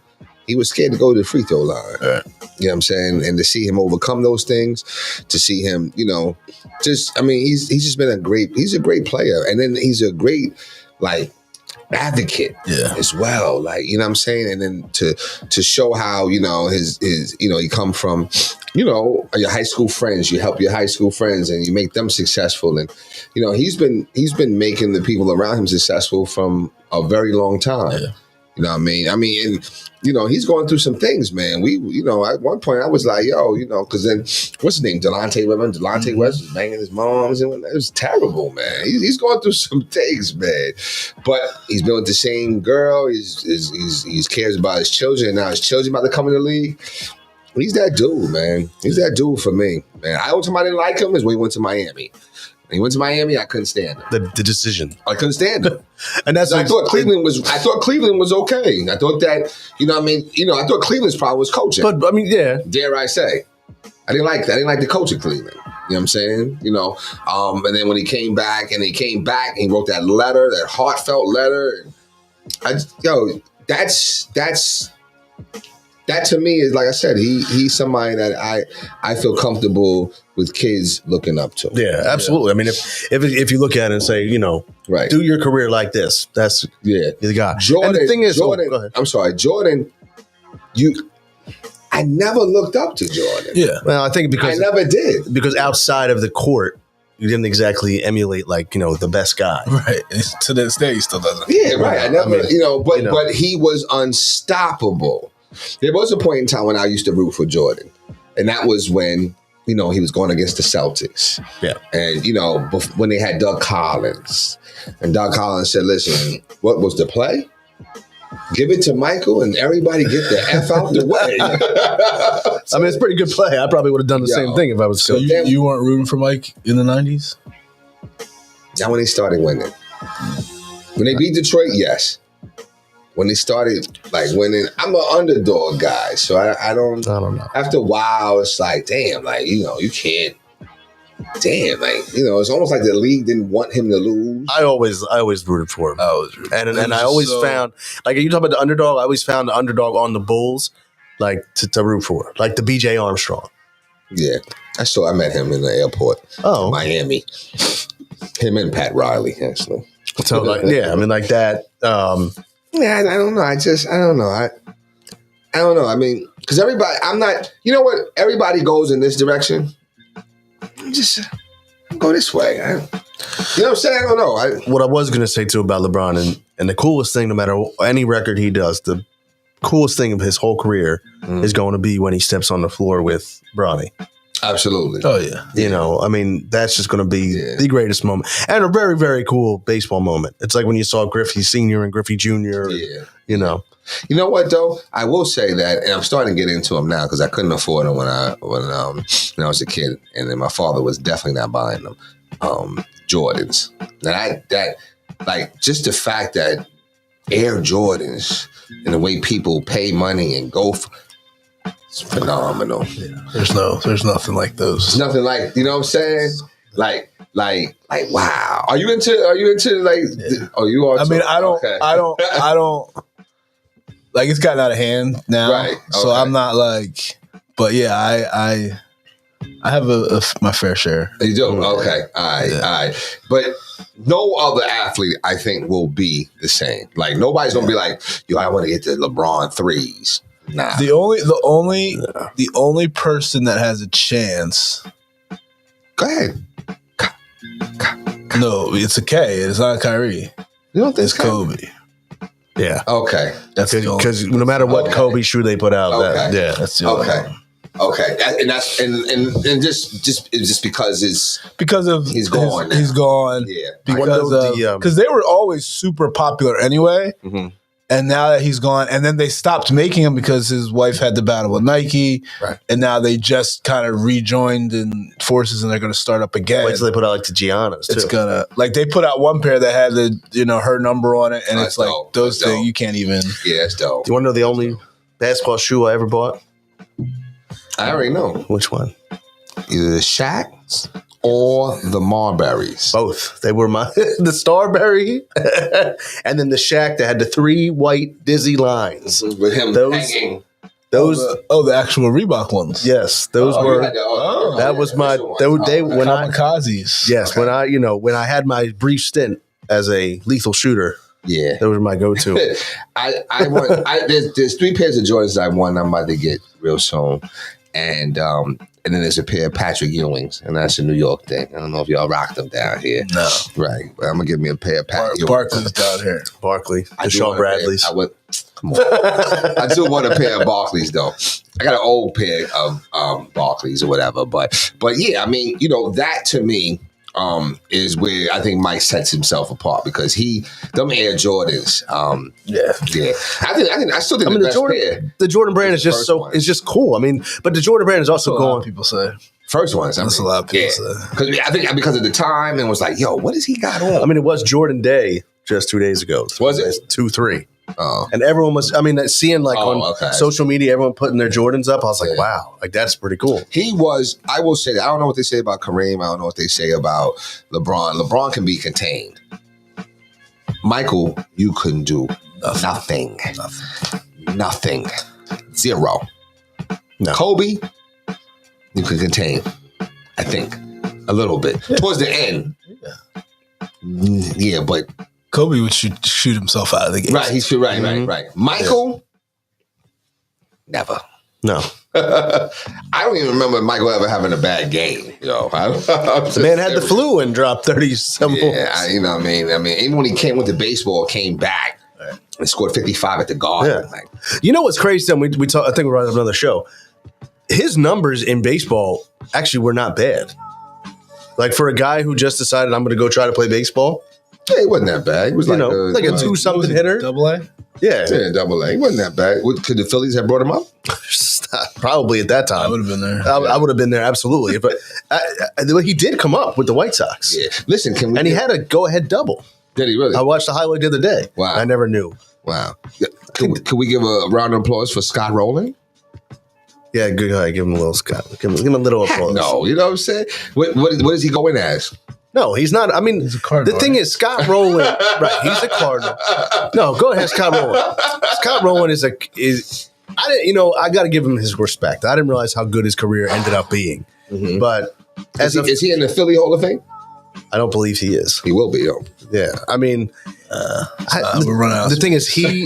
he was scared to go to the free throw line. Right. You know what I'm saying? And to see him overcome those things, to see him, he's just been a great player. And then he's a great, advocate as well. You know what I'm saying? And then to show how, his he come from, your high school friends, you help your high school friends and you make them successful. And, he's been making the people around him successful from a very long time. Yeah. You know what I mean? And, he's going through some things, man. We, at one point I was like, yo, because then, what's his name? Delonte West was banging his moms. And it was terrible, man. He's going through some things, man. But he's been with the same girl. He cares about his children. And now his children about to come in the league. He's that dude, man. He's that dude for me, man. I told him I didn't like him is when he went to Miami. When he went to Miami, I couldn't stand him. The decision. I couldn't stand him. And that's I thought Cleveland was okay. I thought that, I thought Cleveland's problem was coaching. But I mean, yeah. Dare I say. I didn't like that. I didn't like the coach of Cleveland. You know what I'm saying? And then when he came back, he wrote that letter, that heartfelt letter. That to me is, like I said, he's somebody that I feel comfortable with kids looking up to. Yeah, absolutely. I mean, if you look at it and say, right, do your career like this, that's the guy. Jordan, and the thing is, Jordan, go ahead. I'm sorry, Jordan, I never looked up to Jordan. Yeah. Well, I think because I never did. Because outside of the court, you didn't exactly emulate the best guy. Right. To this day, he still doesn't. Yeah, right. I never, mean, but he was unstoppable. There was a point in time when I used to root for Jordan, and that was when he was going against the Celtics. Yeah, and when they had Doug Collins, and Doug Collins said, "Listen, what was the play? Give it to Michael, and everybody get the F out the way." I mean, it's a pretty good play. I probably would have done the same thing if I was still. So you weren't rooting for Mike in the 90s? Now when they started winning, when they beat Detroit, yes. When they started winning, I'm an underdog guy, so I don't know. After a while, it's like, damn, you can't. Damn, it's almost like the league didn't want him to lose. I always rooted for him. And I always found, you talk about the underdog, I always found the underdog on the Bulls, to root for, like the B.J. Armstrong. Yeah, I met him in the airport. Oh, Miami. Him and Pat Riley, actually. So like that. Yeah, I don't know. I don't know. I don't know. I mean, because everybody, I'm not, everybody goes in this direction. Just go this way. You know what I'm saying? I don't know. What I was going to say too about LeBron and the coolest thing, no matter any record he does, the coolest thing of his whole career is going to be when he steps on the floor with Bronny. Absolutely. Oh, yeah. I mean, that's just going to be the greatest moment. And a very, very cool baseball moment. It's like when you saw Griffey Sr. and Griffey Jr. Yeah. You know what, though? I will say that, and I'm starting to get into them now because I couldn't afford them when I was a kid. And then my father was definitely not buying them. Jordans. Just the fact that Air Jordans and the way people pay money and go for, it's phenomenal. Yeah. There's nothing like those. There's nothing like, you know what I'm saying? Like, wow. Are you into oh, you are? I mean, I don't, it's gotten out of hand now. Right. Okay. So I'm not but yeah, I have my fair share. You do? Okay. All right. But no other athlete, I think, will be the same. Nobody's going to be like, yo, I want to get the LeBron threes. Nah. The only person that has a chance. Go ahead. No, it's a K. It's not Kyrie. You don't think it's Kobe? Yeah. Okay. That's because no matter what Kobe shoe they put out, that's the only one. Okay, and that's and just because he's gone. He's gone. Yeah, because they were always super popular anyway. Mm-hmm. And now that he's gone, and then they stopped making them because his wife had the battle with Nike, right? And now they just kind of rejoined in forces, and they're going to start up again. Wait till they put out the Giannas. It's gonna they put out one pair that had the her number on it, and it's dope. Those things you can't even. Yeah, it's dope. Do you want to know the only basketball shoe I ever bought? I already know which one. Either the Shaq or the Marburys? Both. They were the Starberry, and then the Shaq that had the 3 white dizzy lines. With him hanging. Those, the actual Reebok ones. yes, those were. That was my. They when I Kamikazes. yes when I had my brief stint as a lethal shooter. Yeah. Those were my go-to. There's 3 pairs of Jordans I want. I'm about to get real soon, and then there's a pair of Patrick Ewings, and that's a New York thing. I don't know if y'all rock them down here. No. Right, but I'm gonna give me a pair of Patrick Ewings. Barkley's down here. Barkley, I do Deshaun want a pair- Bradley's. Come on. I do want a pair of Barclays though. I got an old pair of Barclays or whatever, but yeah, I mean, that to me is where I think Mike sets himself apart because them Air Jordans. Yeah. I still think the best pair. The Jordan brand is just first one. it's just cool. I mean, but the Jordan brand is also That's what a lot going. of people say. First ones. That's a lot of people say. Because I think because of the time and was like, yo, what has he got on? I mean, it was Jordan Day just 2 days ago. Was it? 2-3. Oh. And everyone was. I mean, seeing on okay. social media, everyone putting their Jordans up. I was like, wow, like that's pretty cool. He was, I will say that. I don't know what they say about Kareem. I don't know what they say about LeBron. LeBron can be contained. Michael, you couldn't do nothing. Nothing. Zero. No. Kobe, you could contain, I think, a little bit. Towards the end. Yeah, but. Kobe would shoot himself out of the game. Right, he's right. Michael, never. No. I don't even remember Michael ever having a bad game. The man had the flu and dropped 30-some points. Yeah, you know what I mean? Even when he went to baseball, came back and scored 55 at the Garden. Yeah. Like, You know what's crazy? We talk, I think we're on another show. His numbers in baseball actually were not bad. Like for a guy who just decided I'm going to go try to play baseball. yeah, he wasn't that bad. He was like a 2-something hitter. AA? Yeah. Yeah, double A. He wasn't that bad. Could the Phillies have brought him up? Probably at that I time. would have been there. I would have been there, absolutely. But he did come up with the White Sox. Yeah. Listen, can we? And he had a go-ahead double. Did he really? I watched the highlight the other day. Wow. I never knew. Wow. Yeah. Can we give a round of applause for Scott Rowland? Yeah, good guy. Give him a little Scott. Give him a little applause. No, you know what I'm saying? What does he go in as? No, he's not. I mean, He's a Cardinal, the thing is, Scott Rowland, right? He's a Cardinal. No, go ahead, Scott Rowland. Scott Rowland is. I didn't. I got to give him his respect. I didn't realize how good his career ended up being. Mm-hmm. But Is he in the Philly Hall of Fame? I don't believe he is. He will be, yo. Yeah, I mean, we're running out. the thing is, we're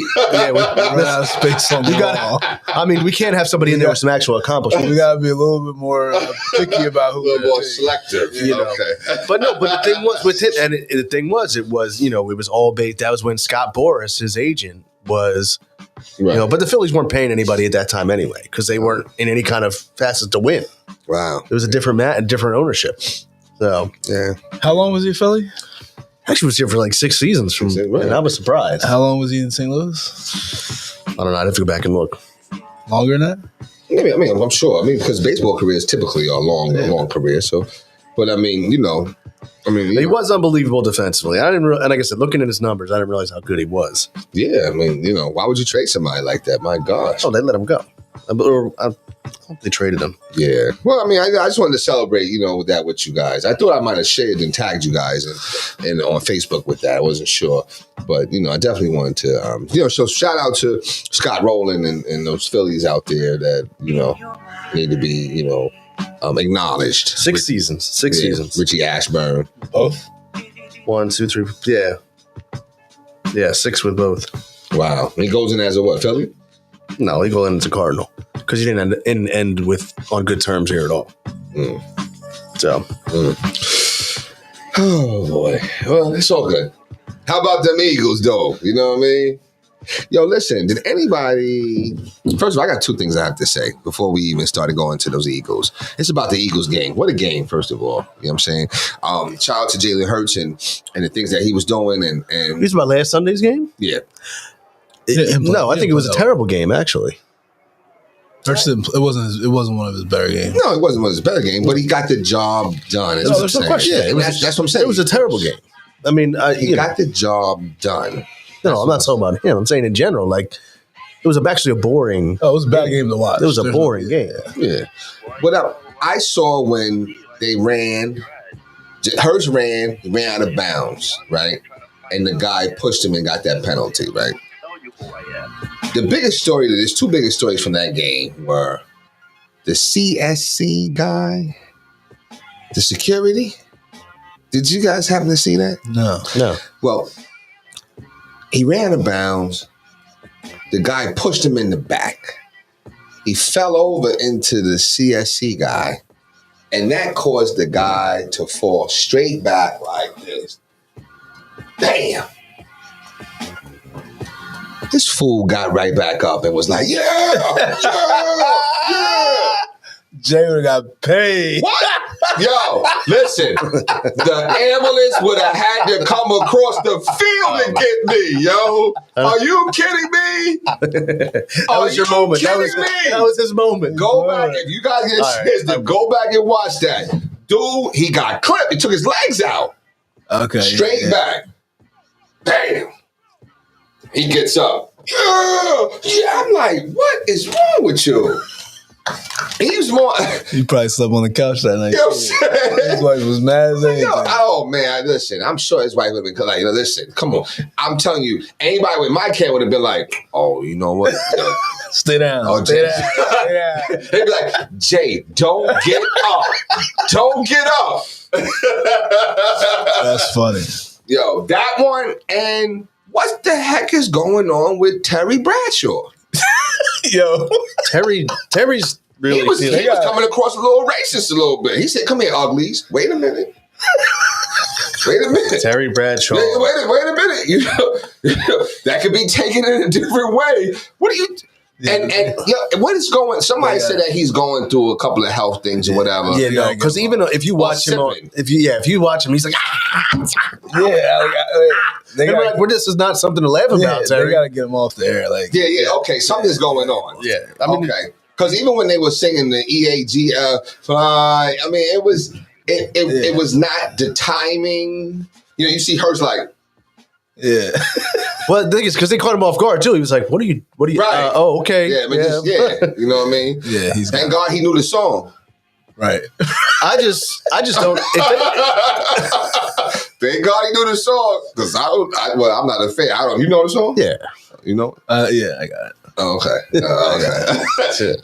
running out of space on the wall. I mean, we can't have somebody in there with some actual accomplishments. We gotta be a little bit more picky about who we're taking. selective. Okay. But the thing was with it, and the thing was, it was all based. That was when Scott Boras, his agent, was, Right. but the Phillies weren't paying anybody at that time anyway because they weren't in any kind of facet to win. Wow. It was a different ownership. So Yeah. How long was he in Philly? actually was here for like 6 seasons, Right. and I was surprised. How long was he in St. Louis? I don't know. I'd have to go back and look. Longer than that? I mean, I'm sure. I mean, because baseball careers typically are long career. So, but I mean, He was unbelievable defensively. I didn't, and like I said, looking at his numbers, I didn't realize how good he was. yeah. I mean, why would you trade somebody like that? My gosh. Oh, they let him go. I hope they traded him. Yeah. Well, I mean, I just wanted to celebrate, with you guys. I thought I might have shared and tagged you guys and on Facebook with that. I wasn't sure. But, I definitely wanted to, so shout out to Scott Rowland and those Phillies out there that, need to be, acknowledged. 6 seasons. 6 seasons. Richie Ashburn. Both. 1, 2, 3. Yeah. Yeah, 6 with both. Wow. And he goes in as a what, Philly? No, he go in as a Cardinal because he didn't end with on good terms here at all. So Oh, boy. Well, it's all good. How about them Eagles, though? You know what I mean? Yo, listen, did anybody... First of all, I got 2 things I have to say before we even started going to those Eagles. It's about the Eagles game. What a game, first of all. You know what I'm saying? Shout out to Jalen Hurts and the things that he was doing. And this is my last Sunday's game. yeah. No, I think it was a terrible game actually. It wasn't one of his better games. No, it wasn't one of his better games, but he got the job done. No, there's no question. Yeah, that's what I'm saying. It was a terrible game. I mean, he got the job done. No, I'm not talking about him. I'm saying in general, like it was actually a boring. Oh, it was a bad game to watch. It was a boring game. Yeah. But I saw when they ran Hurts ran out of bounds, right? And the guy pushed him and got that penalty, right? The biggest story, there's two biggest stories from that game were the CSC guy, the security. Did you guys happen to see that? No. Well, he ran out of bounds. The guy pushed him in the back. He fell over into the CSC guy, and that caused the guy to fall straight back like this. Bam! This fool got right back up and was like, yeah! Jay would have got paid. What? Yo, listen, the ambulance would have had to come across the field and get me, yo. Are you kidding me? That was your moment. That was his moment. Go back. If you guys get a chance to go back and watch that. Dude, he got clipped. He took his legs out. Okay. Straight back. Bam. He gets up. Yeah, I'm like, what is wrong with you? He was more. He probably slept on the couch that night. You know what I'm saying? His wife was mad as anything. Oh man, listen. I'm sure his wife would have been like, listen, come on. I'm telling you, anybody with my cat would have been like, oh, you know what? Stay down. Oh, Stay Jay. down. They'd be like, Jay, don't get up. Don't get up. That's funny. Yo, that one. And what the heck is going on with Terry Bradshaw? Yo. Terry's really. He was coming across a little racist a little bit. He said, come here, uglies. Wait a minute. Wait a minute. Terry Bradshaw. Wait a minute. You know, that could be taken in a different way. What are you? And what is going? Somebody said that he's going through a couple of health things or whatever. Yeah, no, because even if you watch him, if you watch him, he's like, this is not something to laugh about. Terry. They gotta get him off the air. Like, okay, something's going on. Yeah, okay, because even when they were singing the EAGL fly, I mean, it was not the timing. You know, you see Hurts like. Yeah. Well, the thing is, because they caught him off guard too. He was like, "What are you? Right. Oh, okay. Yeah, you know what I mean? Yeah, thank God he knew the song. Right. I just don't. Thank God he knew the song because I'm not a fan. I don't. You know the song? Yeah. You know? Yeah, I got it. Oh, okay. That's it.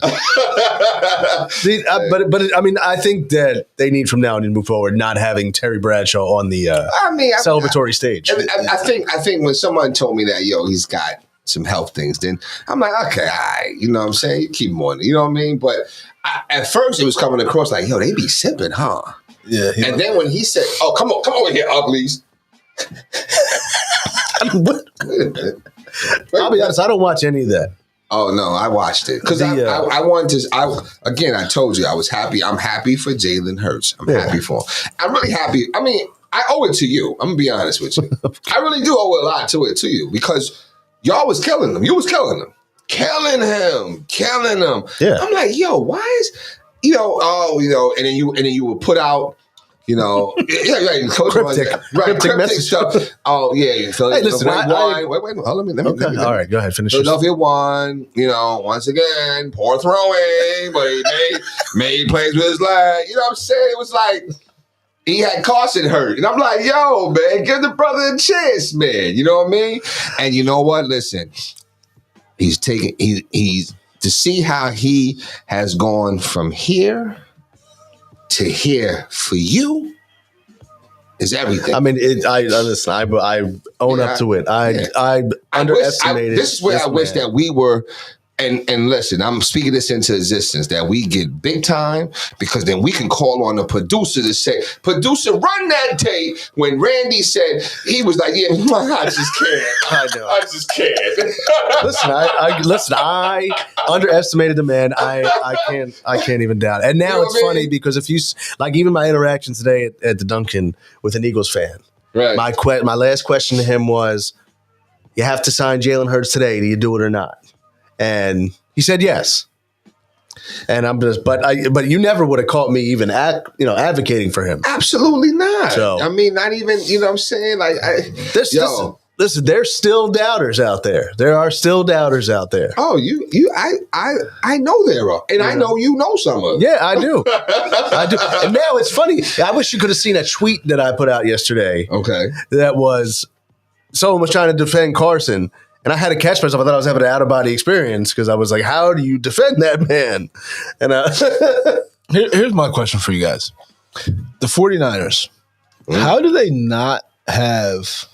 But I mean, I think that they need from now on to move forward not having Terry Bradshaw on the celebratory stage. I think when someone told me that, he's got some health things, then I'm like, okay, all right, you know what I'm saying? You keep him on, you know what I mean? But at first it was coming across like, they be sipping, huh? Yeah. And then when he said, oh, come over here, uglies. What? Wait a minute. I'll be honest, I don't watch any of that. Oh no, I watched it because I wanted to. I told you I was happy. I'm happy for Jalen Hurts. I'm happy for him. I'm really happy. I mean, I owe it to you. I'm gonna be honest with you. I really do owe a lot to you because y'all was killing him. You was killing him, killing him. Yeah. I'm like, why is and then you would put out. Cryptic message stuff. Oh yeah, hey, listen, wait. Let me. All right, go ahead. Finish. Philadelphia won. Once again, poor throwing, but he made plays with his leg. You know what I'm saying? It was like he had Carson hurt, and I'm like, yo, man, give the brother a chance, man. You know what I mean? And you know what? Listen, he's to see how he has gone from here to here for you is everything. I mean, listen. I own up to it. I underestimated. This is where I wish that we were. And listen, I'm speaking this into existence that we get big time because then we can call on the producer to say, producer, run that tape when Randy said he was like, yeah, I just can't. I know. I just can't. I underestimated the man. I can't even doubt it. And now it's funny because if you like even my interactions today at the Dunkin' with an Eagles fan, right? My last question to him was, you have to sign Jalen Hurts today. Do you do it or not? And he said yes. And I'm just, but you never would have caught me even advocating for him. Absolutely not. So, I mean, not even, you know what I'm saying? Like, Listen, there's still doubters out there. There are still doubters out there. Oh, I know there are, and I know you know some of them. Yeah, I do. I do. And now it's funny. I wish you could have seen a tweet that I put out yesterday. Okay. That was someone was trying to defend Carson, and I had to catch myself. I thought I was having an out of body experience because I was like, "How do you defend that man?" And Here's my question for you guys: the 49ers. How do they not have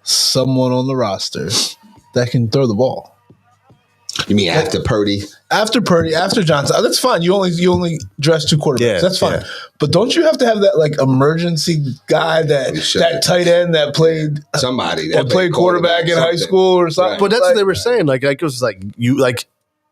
someone on the roster that can throw the ball? You mean after Purdy? After Purdy, after Johnson, that's fine. You only dress 2 quarterbacks. Yeah, That's fine. yeah. But don't you have to have that like emergency guy that tight end that played Somebody that played quarterback in high school or something? Right. but that's what they were saying. Like it was like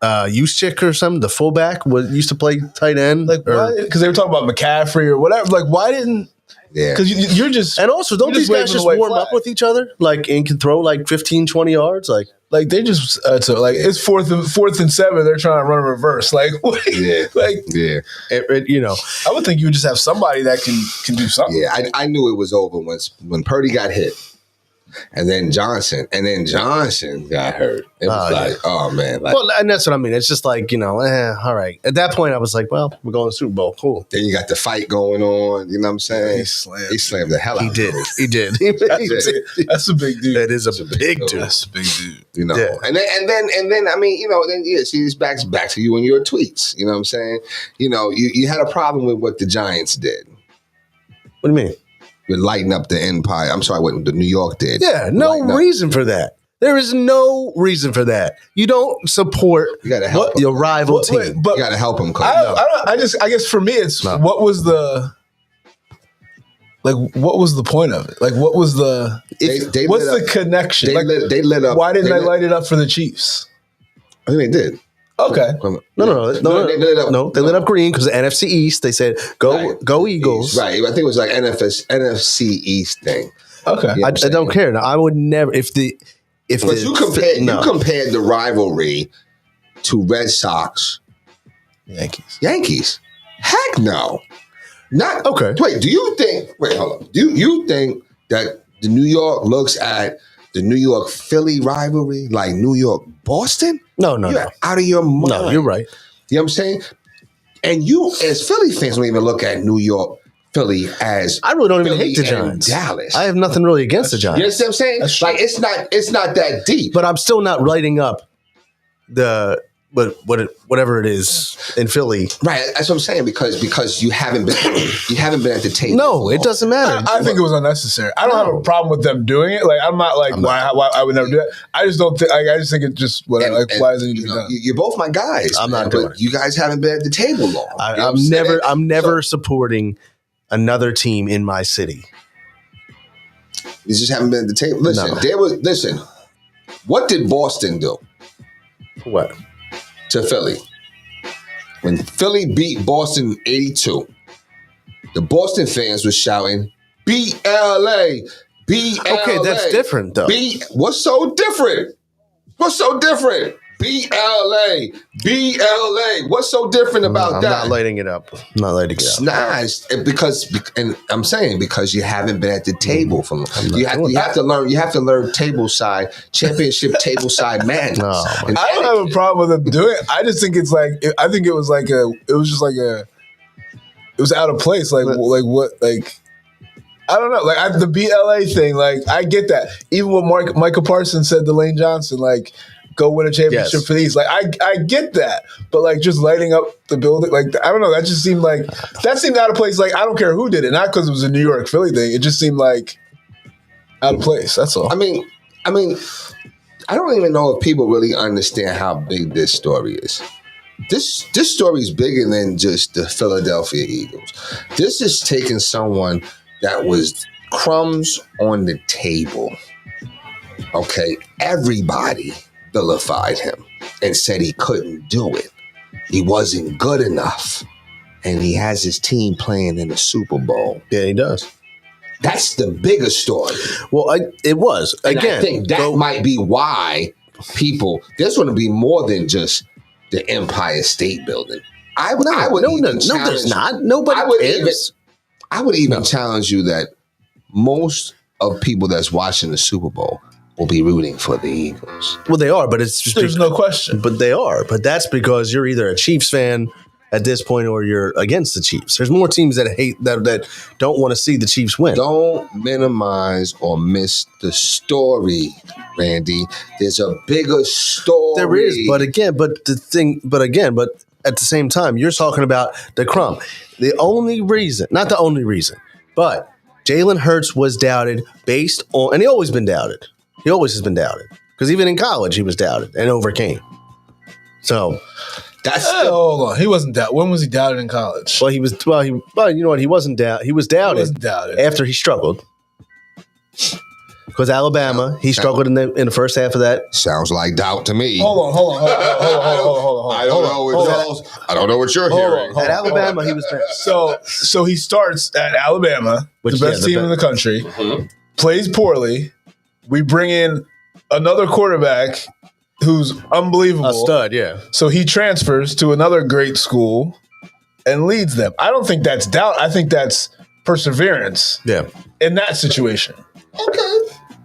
Juszczyk or something. The fullback used to play tight end. Like because they were talking about McCaffrey or whatever. Like why didn't? Yeah. Because you're just and also, don't you're these guys waving just the white warm flag. up with each other? Like and can throw like 15, 20 yards? Like they just so like it's fourth and 7. They're trying to run a reverse. Like Yeah. like Yeah. I would think you would just have somebody that can do something. Yeah. I knew it was over when Purdy got hit. And then Johnson got hurt. It was yeah. oh man. Like, Well, and that's what I mean. It's just like, all right. At that point, I was like, well, we're going to the Super Bowl. Cool. then you got the fight going on. You know what I'm saying? He slammed. He slammed the hell out He of did. him. He did. That's a big dude. That is a big big deal. dude. That's a big dude. You know, Yeah. and then I mean, then see, it's back to you and your tweets. You know what I'm saying? You had a problem with what the Giants did What do you mean? with lighting up the Empire. I'm sorry, what the New York did. Yeah, no Lighting up. reason for that. There is no reason for that. You don't support You gotta help him. your rival Wait, team. but You got to help him, Coach. I guess for me it's No. what was the point of it? Like what was the They what's lit the up- connection? They, Like they lit up. why didn't they they lit- light it up for the Chiefs? I think they did. Okay. No. They lit up. No, they lit up green because the NFC East. They said, go Eagles. Right. I think it was like NFC East thing. Okay. Yeah. I don't care. No, I would never. If But you compared the rivalry to Red Sox, Yankees. Heck no. Not Okay. Wait, do you think? Wait, hold on. Do you think that the New York looks at the New York Philly rivalry like New York Boston? No. You're out of your mind. No, you're right. You know what I'm saying? And you, as Philly fans, don't even look at New York Philly as I really don't even Philly hate the and Giants. Dallas. I have nothing really against the You Giants, understand what I'm saying? That's Like it's not that deep. but I'm still not lighting up whatever it is in Philly. Right, that's what I'm saying because you haven't been at the table. No, it doesn't matter. I think it was unnecessary. I don't have a problem with them doing it. Like I'm not like why I would never do that. I just don't think. I just think it just whatever. And- why is it you even know, done? you're both my guys. I'm not man, doing but it. you guys haven't been at the table long. You know what I'm saying? I'm never supporting another team in my city. You just haven't been at the table. Listen, No. What did Boston do What? to Philly? When Philly beat Boston in 82, the Boston fans were shouting, BLA, BLA. Okay, that's different though. What's so different? What's so different? BLA, BLA. What's so different about I'm that? not lighting it up. I'm not lighting it up. Nah, and I'm saying because you haven't been at the table from you have to learn table side championship table side man. Oh, my And I don't have a problem with them doing it. I just think it's like I think it was out of place. Like what like. I don't know. Like the BLA thing, like I get that. Even what Michael Parsons said to Lane Johnson, like go win a championship Yes. for these. Like I get that, but like just lighting up the building, like I don't know. That just seemed out of place. Like I don't care who did it, not because it was a New York Philly thing. It just seemed like out of place. That's all. I mean, I don't even know if people really understand how big this story is. This story is bigger than just the Philadelphia Eagles. This is taking someone that was crumbs on the table. Okay, everybody vilified him and said he couldn't do it. He wasn't good enough. And he has his team playing in the Super Bowl. Yeah, he does. That's the bigger story. Well, it was And again. I think that might be why there's going to be more than just the Empire State Building. No, there's not. Nobody cares. I would even challenge you that most of people that's watching the Super Bowl will be rooting for the Eagles. Well, they are, but it's just There's no question. But they are. But that's because you're either a Chiefs fan at this point or you're against the Chiefs. There's more teams that hate that don't want to see the Chiefs win. Don't minimize or miss the story, Randy. There's a bigger story. There is, but at the same time, you're talking about the crumb. The only reason, not the only reason, but Jalen Hurts was doubted based on, and he always been doubted. He always has been doubted because even in college he was doubted and overcame. So that's Hold on. He wasn't doubted. When was he doubted in college? well, you know what? He wasn't doubted. He was doubted, He wasn't doubted. after he struggled. Because Alabama, he struggled in the first half of that. sounds like doubt to me. Hold on. I don't know what you're hearing. At Alabama, he was bad. So he starts at Alabama, Which, the best yeah, the team in the country, Mm-hmm. plays poorly. We bring in another quarterback who's unbelievable. A stud, yeah. So he transfers to another great school and leads them. I don't think that's doubt. I think that's perseverance Yeah. in that situation. Okay,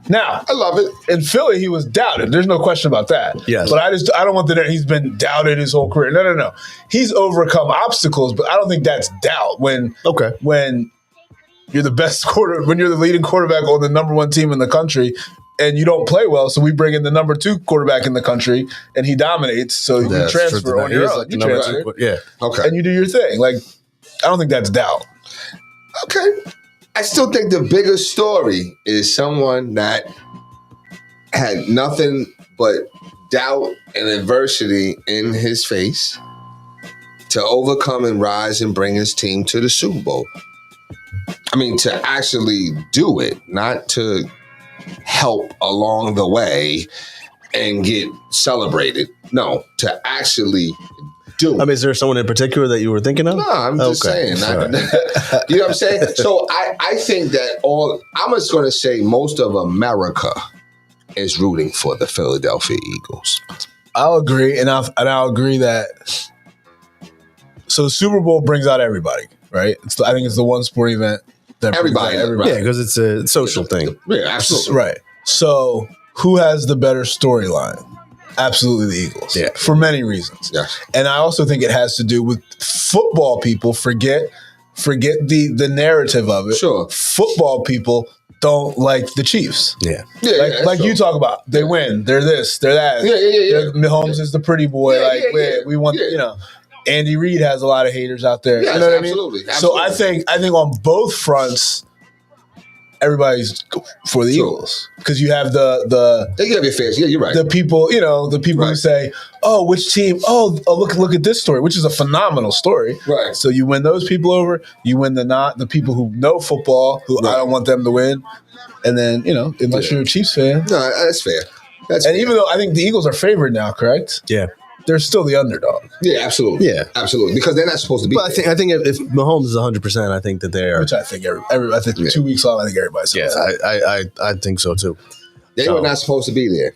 Now, I love it. in Philly, he was doubted. There's no question about that. Yes. But I don't want to. He's been doubted his whole career. No. He's overcome obstacles, but I don't think that's doubt when you're the best when you're the leading quarterback on the number one team in the country and you don't play well. So we bring in the number two quarterback in the country and he dominates. So you That's transfer true. on He your is own. like the You number transfer two, yeah. Okay. and you do your thing. Like, I don't think that's doubt. Okay. I still think the bigger story is someone that had nothing but doubt and adversity in his face to overcome and rise and bring his team to the Super Bowl. I mean, to actually do it, not to help along the way and get celebrated. No, to actually do it. I mean, is there someone in particular that you were thinking of? No, I'm just Okay. saying. All right. You know what I'm saying? So I think that I'm just going to say most of America is rooting for the Philadelphia Eagles. I'll agree, and I'll agree that. So the Super Bowl brings out everybody, right? I think it's the one sporting event that brings out Everybody. Yeah, because it's a social thing. Yeah, absolutely. Right. So who has the better storyline? Absolutely the Eagles. Yeah. For many reasons. Yes. And I also think it has to do with football people forget the narrative of it. Sure. Football people don't like the Chiefs. Yeah. Yeah, Like you talk about, they win, they're this, they're that. Yeah. Mahomes is the pretty boy. Yeah. We want, Yeah. Andy Reid has a lot of haters out there. Yes, you know what absolutely, I mean? So I think on both fronts, everybody's for the Eagles because you have the They have your fans. Yeah, you're right. the people, the people who Right. say, "Oh, which team? Oh, look at this story," which is a phenomenal story. Right. So you win those people over. You win the people who know football, who I don't want them to win. And then unless you're a Chiefs fan, No, that's fair. and even though I think the Eagles are favored now, correct? Yeah. They're still the underdog. Yeah, absolutely. Yeah. Absolutely. Because they're not supposed to be. But I think if Mahomes is 100%, I think that they are. Which I think I think 2 weeks off, I think everybody's Yeah, I think so too. they were not supposed to be there.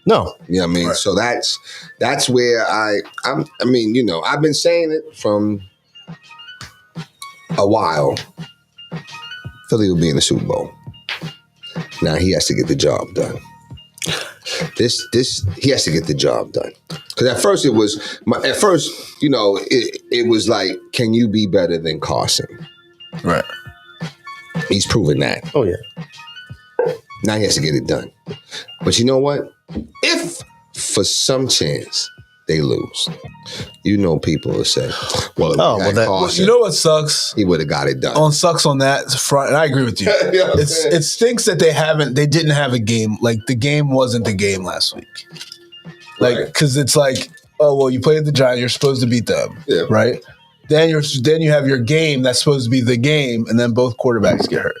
No. You know what I mean? Right. So that's where I've been saying it from a while. Philly will be in the Super Bowl. Now he has to get the job done. He has to get the job done. Because at first it was like, can you be better than Carson? Right. He's proven that. Oh yeah. Now he has to get it done. But you know what? If for some chance they lose, people will say, well, Carson, You know what sucks? he would have got it done. Sucks on that front, and I agree with you. You know what I'm saying? It stinks that they didn't have a game. Like the game wasn't the game last week. Like, Right. because it's like, oh well, you played the Giants, you're supposed to beat them, Yeah. right? Then you have your game that's supposed to be the game, and then both quarterbacks get hurt.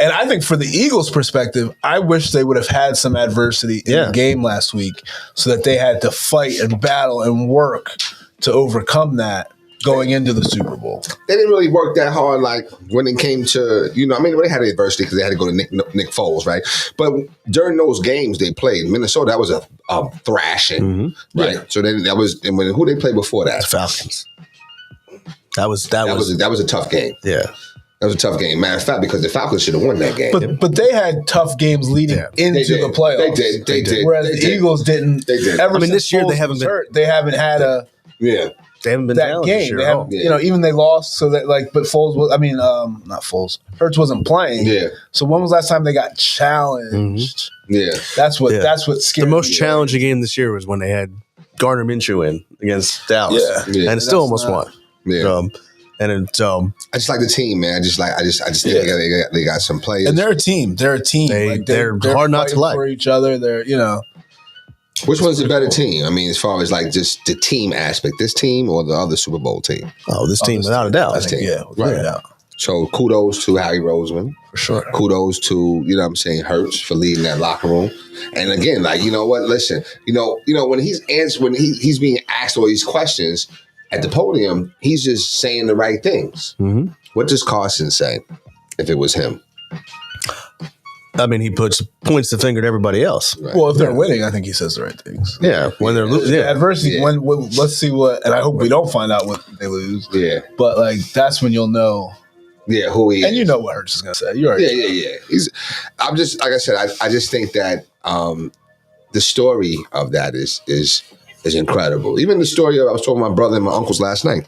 And I think for the Eagles' perspective, I wish they would have had some adversity in the game last week so that they had to fight and battle and work to overcome that going into the Super Bowl. They didn't really work that hard, like when it came to, they had adversity because they had to go to Nick Foles, right? But during those games they played, Minnesota, that was a thrashing, right? Yeah. So then who they played before that? Falcons. That was That was a tough game. yeah. That was a tough game. Matter of fact, because the Falcons should have won that game. But they had tough games leading into the playoffs. They did. Whereas the Eagles didn't. They did. Ever I mean, since this year they Foles haven't was been- hurt. They haven't had Yeah. They haven't been that down this game. year They at all. haven't, you know, even they lost. So that but Foles was. I mean, not Foles. Hurts wasn't playing. Yeah. So when was the last time they got challenged? Yeah. That's what. Yeah. That's what The scared most me. challenging game this year was when they had Gardner Minshew in against Dallas, Yeah. and it still That's almost not- won. Yeah. And it's I just like the team, man. I just think they got some players. And they're a team. They're a team. They're hard not to fighting like. for each other. They're Which one's the better team? I mean, as far as like just the team aspect, this team or the other Super Bowl team? this team without a doubt. This team. yeah, Right. right now So kudos to Harry Roseman. For sure. Kudos to, you know what I'm saying, Hurts for leading that locker room. And again, like, you know what, listen, you know, when he's being asked all these questions at the podium, he's just saying the right things. Mhm. What does Carson say if it was him? I mean, he points the finger at everybody else. Right. Well, if they're winning, I think he says the right things. Yeah, when they're losing, yeah. Adversity. Yeah. When let's see what, and I hope we don't find out what they lose. Yeah. But like that's when you'll know, Yeah, who he is. and you know what Hurts is gonna say. You already. Yeah. I'm just, like I said, I just think that the story of that is incredible. Even the story of, I was talking to my brother and my uncles last night.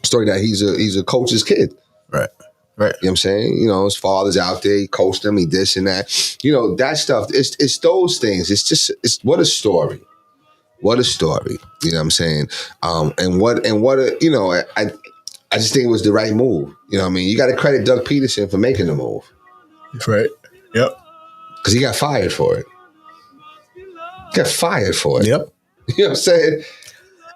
Story that he's a coach's kid. Right. You know what I'm saying? You know, his father's out there, he coached him, he this and that. You know, that stuff, it's those things. It's what a story. What a story. You know what I'm saying? And what a, you know, I just think it was the right move. You know what I mean? You got to credit Doug Peterson for making the move. Right. Yep. Because he got fired for it. Got fired for it. Yep. You know what I'm saying?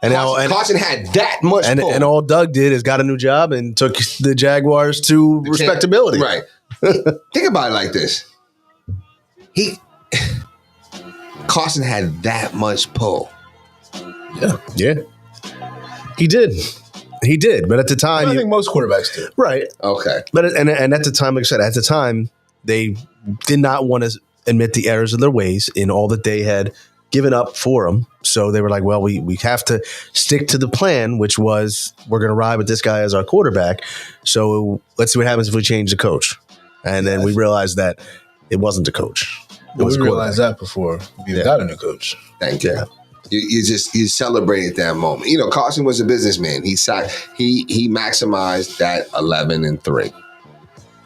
And now, Carson had that much pull. and all Doug did is got a new job and took the Jaguars to respectability. Right. Think about it like this. Carson had that much pull. Yeah. He did. But at the time, I think most quarterbacks do. right. Okay. But and at the time, like I said, at the time, they did not want to admit the errors of their ways in all that they had given up for them. So they were like, well, we have to stick to the plan, which was we're going to ride with this guy as our quarterback. So let's see what happens if we change the coach. And then we realized that it wasn't the coach. It was We the realized that before we got a new coach. Thank you. You celebrated that moment. You know, Carson was a businessman. He maximized that 11-3.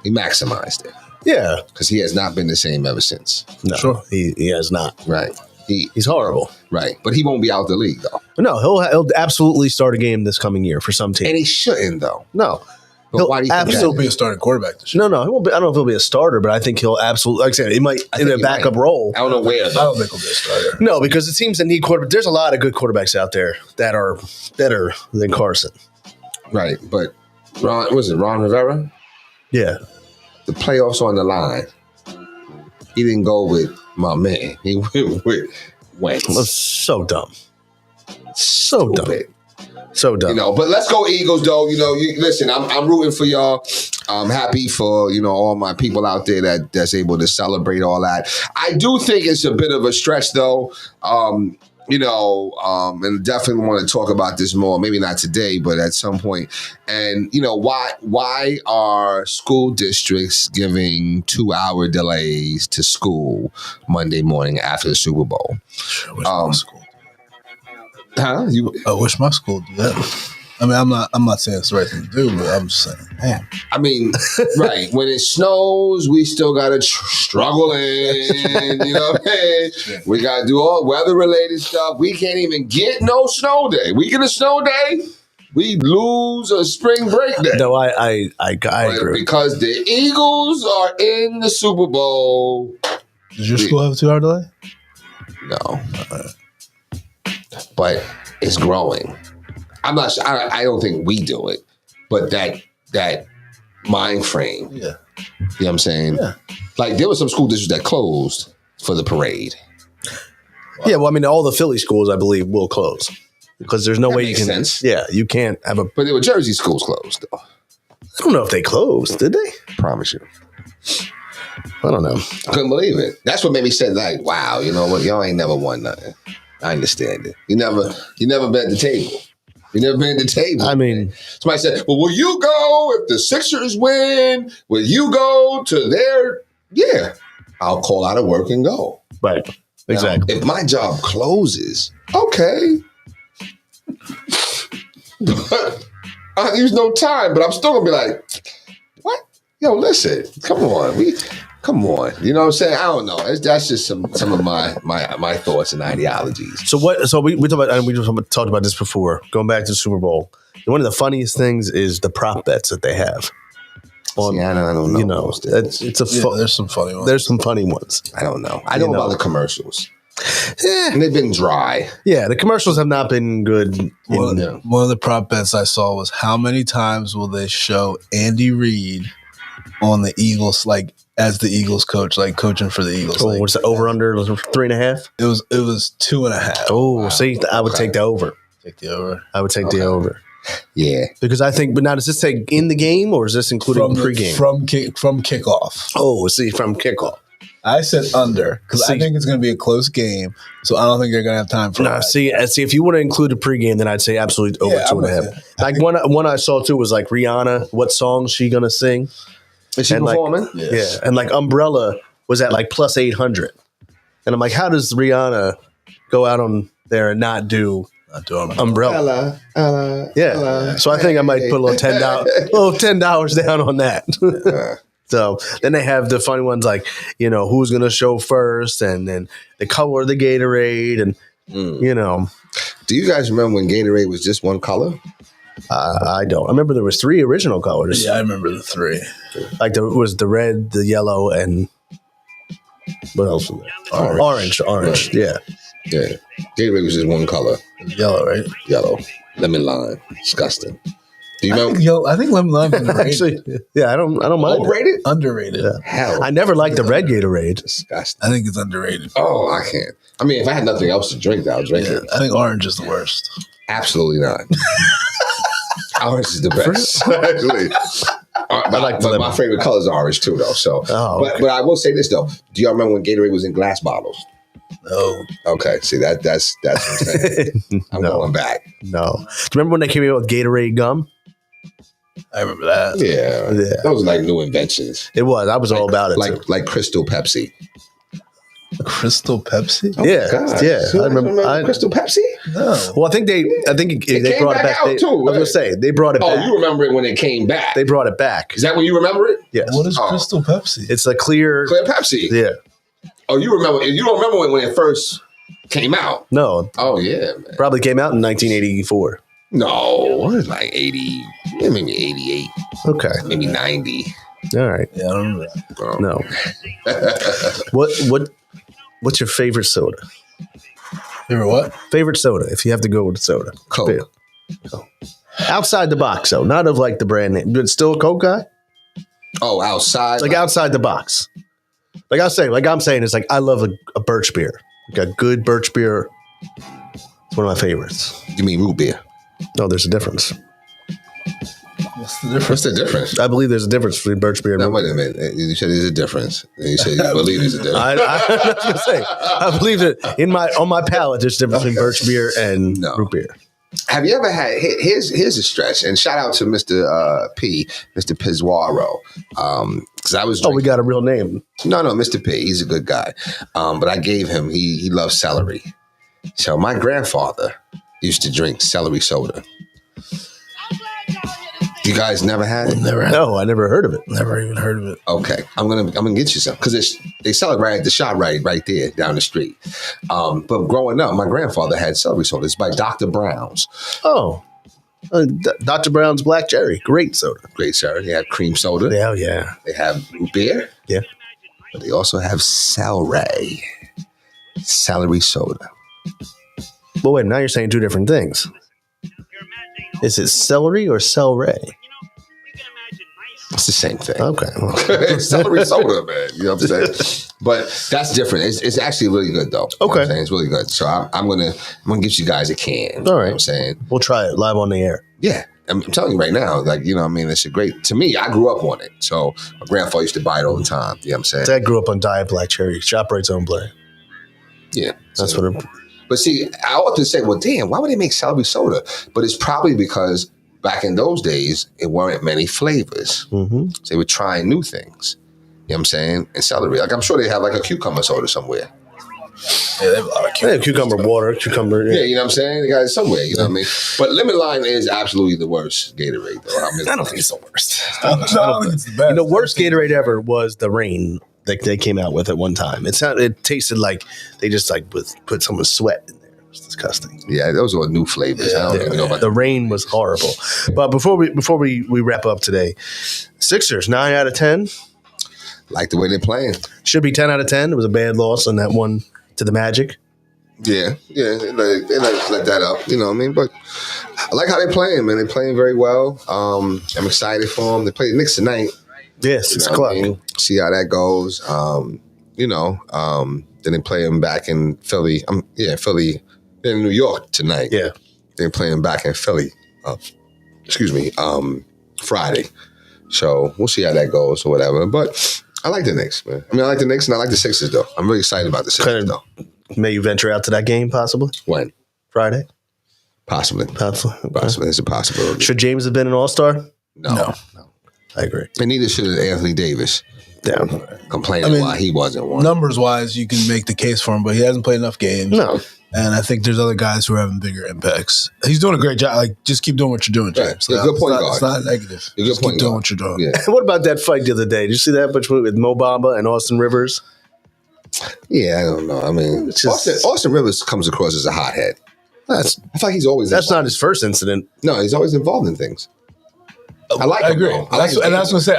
He maximized it Yeah. because he has not been the same ever since. No, Sure. he has not. Right. He's horrible. Right. But he won't be out the league though, No, he'll absolutely start a game this coming year for some team. and he shouldn't though. No. But He'll why do you think He'll absolutely be a starting quarterback this year. No, he won't be, I don't know if he'll be a starter, but I think he'll absolutely, like I said, he might I in think a he backup might. role. I don't know where I though. don't think he'll be a starter. No, because the teams that need quarterback, there's a lot of good quarterbacks out there that are better than Carson. Right. But Ron Rivera? Yeah. The playoffs on the line. He didn't go with my man. He went with Wentz. That's so dumb. So dumb. Stupid. So dumb. You know, but let's go Eagles, though. You know, listen, I'm rooting for y'all. I'm happy for, you know, all my people out there that's able to celebrate all that. I do think it's a bit of a stretch, though. You know, and definitely want to talk about this more. Maybe not today, but at some point. And you know, why are school districts giving 2-hour delays to school Monday morning after the Super Bowl? I wish my school. Huh? I wish my school did that. I mean, I'm not saying it's the right thing to do, but I'm just saying, man. I mean, right. When it snows, we still got to struggle in. You know what I mean? We got to do all weather-related stuff. We can't even get no snow day. We get a snow day, we lose a spring break day. No, I But agree. because the Eagles are in the Super Bowl. Does your school have a 2-hour delay? No. But it's growing. I'm not sure. I don't think we do it. But that mind frame. Yeah. You know what I'm saying? Yeah. Like, there were some school districts that closed for the parade. Yeah, well, I mean, all the Philly schools, I believe, will close because there's no That way you makes can. sense. Yeah, you can't have a. But there were Jersey schools closed, though. I don't know if they closed, did they? Promise you. I don't know. Couldn't believe it. That's what made me say, like, wow, you know what? Y'all ain't never won nothing. I understand it. You never been at the table. We never been at the table. I mean, somebody said, "Well, will you go if the Sixers win? Will you go to their?" Yeah, I'll call out of work and go. right. Exactly. Now, if my job closes, okay. But I use no time, but I'm still gonna be like, what? Yo, listen, come on. You know what I'm saying? I don't know. That's just some of my thoughts and ideologies. So what? So we talked about, and we just talked about this before. Going back to the Super Bowl, one of the funniest things is the prop bets that they have. See, I don't know. You know, there's some funny ones. There's some funny ones. I don't know. I know about the commercials. Eh, And they've been dry. yeah, the commercials have not been good. One of the prop bets I saw was how many times will they show Andy Reid on the Eagles, like as the Eagles coach, like coaching for the Eagles? Oh, like, what's the over under 3.5? It was 2.5. Oh, Wow. see, I would take the over. Take the over. I would take the over Yeah. because I think. But now, does this say in the game or is this including pregame? From kickoff. Oh, see, from kickoff. I said under because I See- think it's going to be a close game, so I don't think they're going to have time for No, that. see, if you want to include a pregame, then I'd say absolutely over Yeah, I'm 2.5. with you. Like one I saw too was like Rihanna. What song she gonna sing? Is she And like- performing? Yeah, and like Umbrella was at like plus 800, and I'm like, how does Rihanna go out on there and not do Not doing Umbrella? Ella. Yeah, so I think I might put a little $10 down on that. So then they have the funny ones like, you know, who's gonna show first, and then the color of the Gatorade, and you know, Do you guys remember when Gatorade was just one color? I don't. I remember there was 3 original colors. Yeah, I remember the 3. Like there was the red, the yellow, and what else was there? Orange. Yeah. Yeah. Gatorade was just one color. Yellow, right? Yellow. Lemon lime. Disgusting. Do you remember? I think lemon lime is underrated. Actually, yeah, I don't mind. it. Overrated? Underrated. Yeah. Hell. I never liked the red Gatorade. Disgusting. I think it's underrated. Oh, I can't. I mean, if I had nothing else to drink, I'll drink Yeah, it. I think orange is the worst. Absolutely not. Orange is the best. Actually. But my favorite color is orange too, though. So, Oh, okay. but I will say this though. Do y'all remember when Gatorade was in glass bottles? No. Okay, see that's what I'm saying. I'm No. going back. No. Do you remember when they came out with Gatorade gum? I remember that. Yeah, Yeah. those are like new inventions. It was. I was all about it. too. Like Crystal Pepsi. Crystal Pepsi? Yeah, God. yeah. So I remember. Crystal Pepsi. No. Well, I think they came brought it back back. out They, too, I was gonna right? say they brought it Oh, back. you remember it when it came back? They brought it back. Is that when you remember it? Yes. What is Oh. Crystal Pepsi? It's a clear. Clear Pepsi. Yeah. Oh, you remember? You don't remember when it first came out? No, Oh yeah, man. probably came out in 1984. No, it was like 80, maybe 88, Okay. maybe 90. All right. Yeah, I don't remember that. Oh. No. What's your favorite soda? Favorite what? Favorite soda, if you have to go with soda. Coke. Yeah. Outside the box, though, not of like the brand name. But still a Coke guy? Oh, outside. Like outside the box. Like I'm saying, it's like I love a birch beer. Like a good birch beer. It's one of my favorites. You mean root beer? No, there's a difference. What's the difference? What's the difference? I believe there's a difference between birch beer and No, root wait a minute. You said there's a difference. And you said you believe there's a difference. I was gonna say, I believe that on my palate, there's a difference between birch beer and No. root beer. Have you ever had? Here's a stretch, and shout out to Mr. Mr. Pizzuaro, because I was. Oh, we got a real name. No, Mr. P. He's a good guy, but I gave him. He loves celery, so my grandfather used to drink celery soda. You guys never had it? Never had. No, I never heard of it. Never even heard of it. Okay, I'm gonna get you some because they sell it right at the shop right there down the street. But growing up, my grandfather had celery soda. It's by Dr. Brown's. Oh, Dr. Brown's Black Cherry, great soda. Great, sir. They have cream soda. Yeah, yeah, They have root beer. yeah. But they also have celery soda. But wait, now you're saying two different things. Is it celery or celery? It's the same thing. Okay. Well, It's celery soda, man. You know what I'm saying? But that's different. It's actually really good though. You know what I'm Okay. saying? It's really good. So I'm gonna get you guys a can. You know All what right. I'm saying? we'll try it live on the air. Yeah. I'm telling you right now, like, you know what I mean? It's a great, to me, I grew up on it. So my grandfather used to buy it all the time. You know what I'm saying? Dad grew up on Diet Black Cherry, ShopRite's own brand. Yeah. That's So- what it. But see, I often say, well, damn, why would they make celery soda? But it's probably because back in those days, it weren't many flavors. Mm-hmm. So they were trying new things. You know what I'm saying? And celery. Like, I'm sure they have like a cucumber soda somewhere. Yeah, they have a lot of Cucumber water, cucumber. Yeah, you know what I'm saying? They got it somewhere, you know what I mean? But lemon lime is absolutely the worst Gatorade, though. I don't think it's the worst. I don't think it's the best. The worst Gatorade ever was the Rain that they came out with at one time. It tasted like they just like put someone's sweat in there. It was disgusting. Yeah, those were new flavors. I don't even know about The Rain was horrible. But before we wrap up today, Sixers 9 out of 10. like the way they're playing. Should be 10 out of 10. It was a bad loss on that one to the Magic. Yeah, they let that up. You know what I mean? But I like how they're playing, man. They're playing very well. I'm excited for them. They play the Knicks tonight. Yeah, 6 o'clock. See how that goes. Then they play them back in Philly. Philly. They're in New York tonight. Yeah. They're playing back in Philly. Friday. So we'll see how that goes or whatever. But I like the Knicks, man. I mean, I like the Knicks and I like the Sixers, though. I'm really excited about the Sixers, though. May you venture out to that game, possibly? When? Friday? Possibly. Possibly. Okay. Possibly. It's a possibility. Should James have been an all-star? No. I agree. And neither should Anthony Davis. Yeah. Complaining why he wasn't one. Numbers wise, you can make the case for him, but he hasn't played enough games. No. And I think there's other guys who are having bigger impacts. He's doing a great job. Like, just keep doing what you're doing, James. Yeah, good point It's not negative. Good Just point keep doing guard. what you're doing. Yeah. What about that fight the other day? Did you see that with Mo Bamba and Austin Rivers? Yeah, I don't know. I mean, It's just- Austin Rivers comes across as a hothead. I feel like he's always That's not involved. his first incident. No, he's always involved in things. I like I him, agree. though. I like his And game. that's what I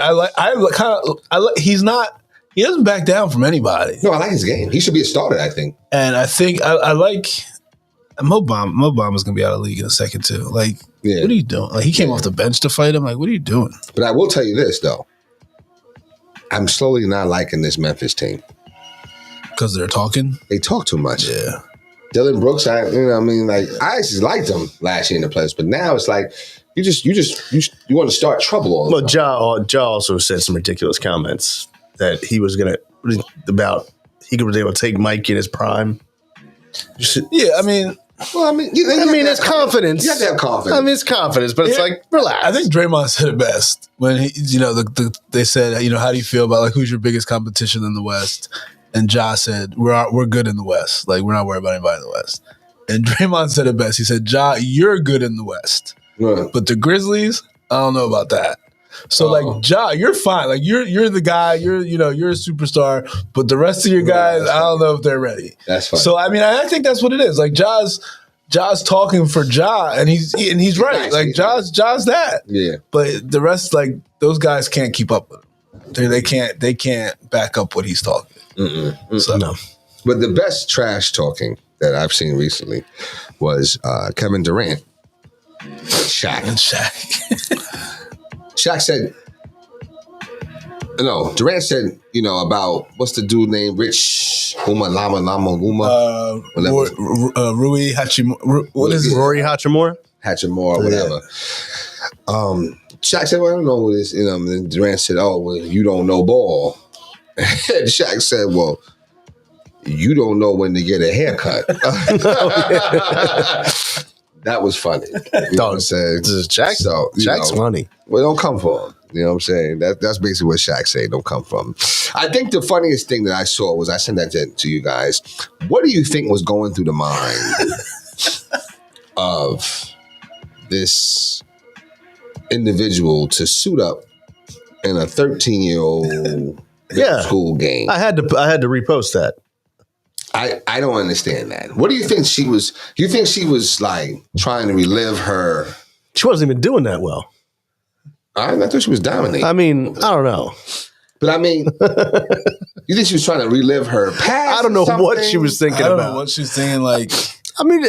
say. He doesn't back down from anybody. No, I like his game. He should be a starter, I think. And I think I like Mo Bamba. Mo Bamba's going to be out of the league in a second, too. Like, Yeah. what are you doing? Like, he came off the bench to fight him. Like, what are you doing? But I will tell you this, though. I'm slowly not liking this Memphis team. Because they're talking? They talk too much. Yeah. Dylan Brooks, I actually liked him last year in the playoffs, but now it's like you want to start trouble all the Well, time. Ja also said some ridiculous comments that he was going to, about he was able to take Mike in his prime. Yeah, I mean, Well, I mean, it's confidence. You have to have confidence. I mean, it's confidence, but it's Yeah. like, relax. I think Draymond said it best when they said, how do you feel about like who's your biggest competition in the West? And Ja said, we're good in the West. Like, we're not worried about anybody in the West. And Draymond said it best. He said, Ja, you're good in the West. Right. But the Grizzlies, I don't know about that. So like Ja, you're fine. Like you're the guy, you're a superstar, but the rest of your guys, I don't know if they're ready. That's fine. So I mean, I think that's what it is. Like Ja's talking for Ja, and he's right. Like Ja's that. Yeah. But the rest, like those guys can't keep up with him. They can't back up what he's talking. So no. But the best trash talking that I've seen recently was Kevin Durant. Shaq. And Shaq. Shaq said, no, Durant said, about what's the dude named Rich Lama, whatever. Rui Hachimura. What is it? Rory Hachimura? Hachimura, or whatever. Shaq said, well, I don't know what this, and then Durant said, oh, well, you don't know ball. And Shaq said, well, you don't know when to get a haircut. That was funny. You know what I'm saying? Shaq's funny. Well, don't come for him. You know what I'm saying? That's basically what Shaq said. Don't come from. I think the funniest thing that I saw was, I sent that to you guys. What do you think was going through the mind of this individual to suit up in a 13-year-old school game? I had to repost that. I don't understand that. What do you think she was? Do you think she was like trying to relive her? She wasn't even doing that well. I thought she was dominating. I mean, I don't know. But I mean, you think she was trying to relive her past? I don't know something? what she was thinking I don't about. know what she's thinking. Like, I mean,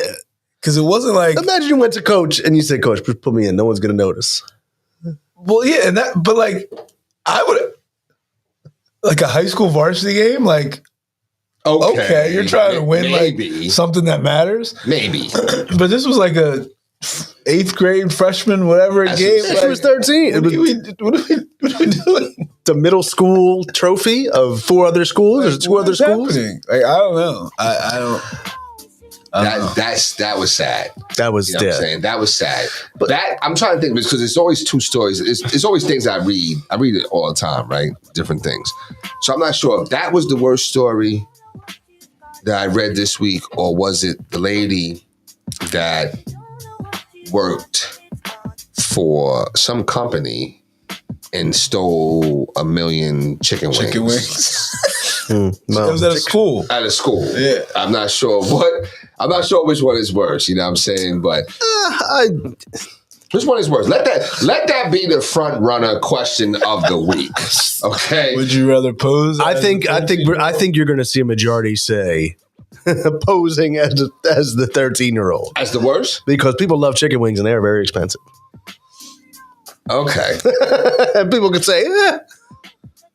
because it wasn't like. imagine you went to coach and you said, "Coach, please put me in. No one's going to notice." Well, yeah, but like, I would like a high school varsity game, like. Okay, you're trying to win like something that matters. Maybe. But this was like a 8th grade freshman, whatever game. She was 13. What are we doing? The middle school trophy of 4 other schools. There's 2 other schools. Happening? Like, I don't know. I That was sad. That was You know what I'm saying? That was sad. But that I'm trying to think because it's always two stories. It's always things I read. I read it all the time, right? Different things. So I'm not sure if that was the worst story that I read this week, or was it the lady that worked for some company and stole 1 million chicken wings. Chicken wings. No. It was at a school. At a school. Yeah. I'm not sure which one is worse, you know what I'm saying? But which one is worse? Let that be the front runner question of the week. Okay. Would you rather pose? I think you're going to see a majority say posing as the 13-year-old As the worst? because people love chicken wings and they are very expensive. Okay. And people could say,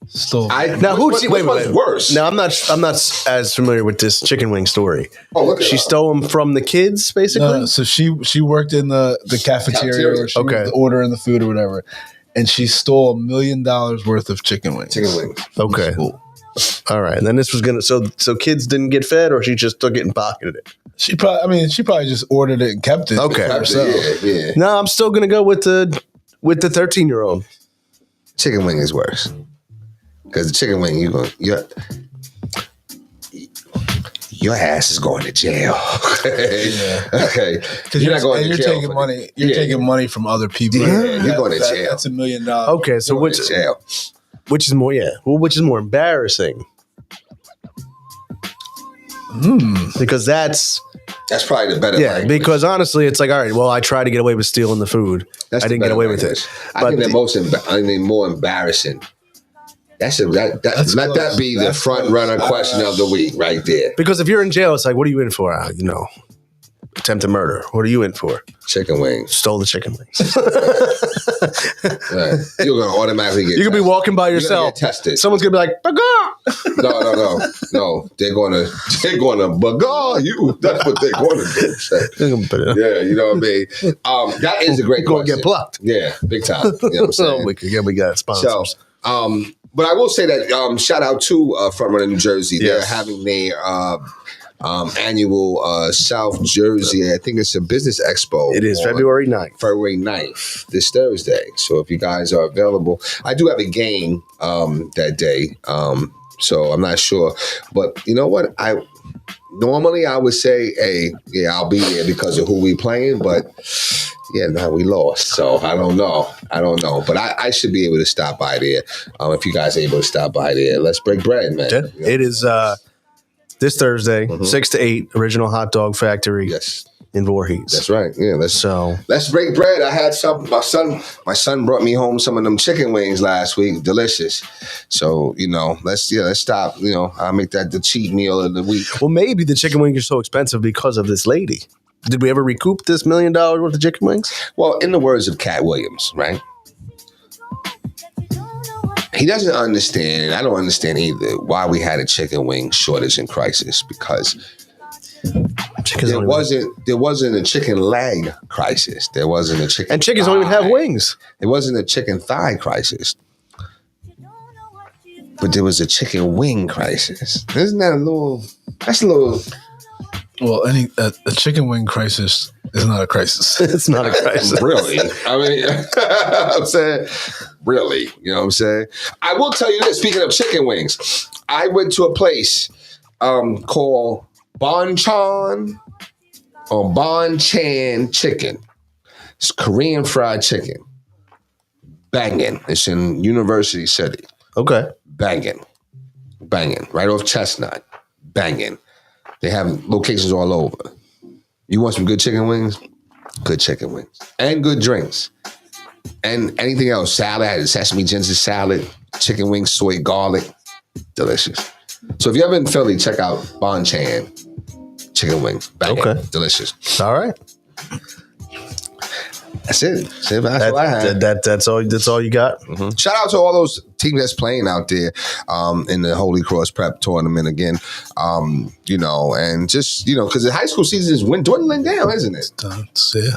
Stole. Now which one's worse? Now I'm not as familiar with this chicken wing story. Oh, look at She that. stole them from the kids, basically. No, so she worked in the cafeteria, or she Okay. was ordering the food or whatever, and she stole $1 million worth of chicken wings. Chicken wings. Okay. School. All right. And then this was gonna so kids didn't get fed, or she just took it and pocketed it. She probably just ordered it and kept it. Okay. for herself. Yeah. No, I'm still gonna go with the 13-year-old. Chicken wing is worse. Because the chicken wing, your ass is going to jail. Okay. Yeah. Okay. Because you're taking money. You're taking money from other people. Yeah, you're going to jail. That's $1 million. Okay, so Going to jail. which is more which is more embarrassing? Because that's That's probably the better language. because honestly, it's like, all right, well, I tried to get away with stealing the food. That's I the didn't get better away with language. it. I think they're more embarrassing. Let that be the That's front close. runner question of the week right there. Because if you're in jail, it's like, what are you in for? Attempted murder. What are you in for? Chicken wings. Stole the chicken wings. Right. You're going to automatically get You could be tested. walking by You're gonna yourself. get tested. Someone's gonna be like, "Bagar!" No. They're gonna bagar you. That's what they're going to do. Yeah, you know what I mean. That is a great Gonna question. get plucked. Yeah, big time. You know what I'm saying? we got sponsors. So, but I will say that shout out to Front Runner New Jersey. They're Yes. having their annual South Jersey. I think it's a business expo. It is on February 9th. February 9th, this Thursday. So if you guys are available, I do have a game that day. So I'm not sure. But you know what? Normally I would say, hey, yeah, I'll be there because of who we playing. But yeah, now we lost. So I don't know. But I should be able to stop by there. If you guys are able to stop by there, let's break bread, man. Yeah. It is this Thursday, 6 to 8, Original Hot Dog Factory Yes, in Voorhees. that's right. Yeah, let's break bread. I had some. My son brought me home some of them chicken wings last week. Delicious. So let's stop. I'll make that the cheat meal of the week. Well, maybe the chicken wings are so expensive because of this lady. Did we ever recoup this $1 million worth of chicken wings? Well, in the words of Cat Williams, right? He doesn't understand, and I don't understand either, why we had a chicken wing shortage and crisis, because Chickens there wasn't a chicken leg crisis. There wasn't a chicken and chickens don't even have thigh. wings. It wasn't a chicken thigh crisis. But there was a chicken wing crisis. Isn't that that's a little Well, a chicken wing crisis is not a crisis. It's not a crisis. really? I mean, I'm saying, really? You know what I'm saying? I will tell you this, speaking of chicken wings, I went to a place called Bonchon or Bonchan Chicken. It's Korean fried chicken. Banging. It's in University City. Okay. Banging. Right off Chestnut. Banging. They have locations all over. You want some good chicken wings? Good chicken wings. And good drinks. And anything else. Salad, I had sesame ginger salad, chicken wings, soy garlic. Delicious. So if you're ever in Philly, check out Bonchan chicken wings. Banging. Okay. Delicious. All right. That's it. That's all I had. That's all you got? Shout out to all those teams that's playing out there in the Holy Cross Prep Tournament again. And just, because the high school season is dwindling down, isn't it?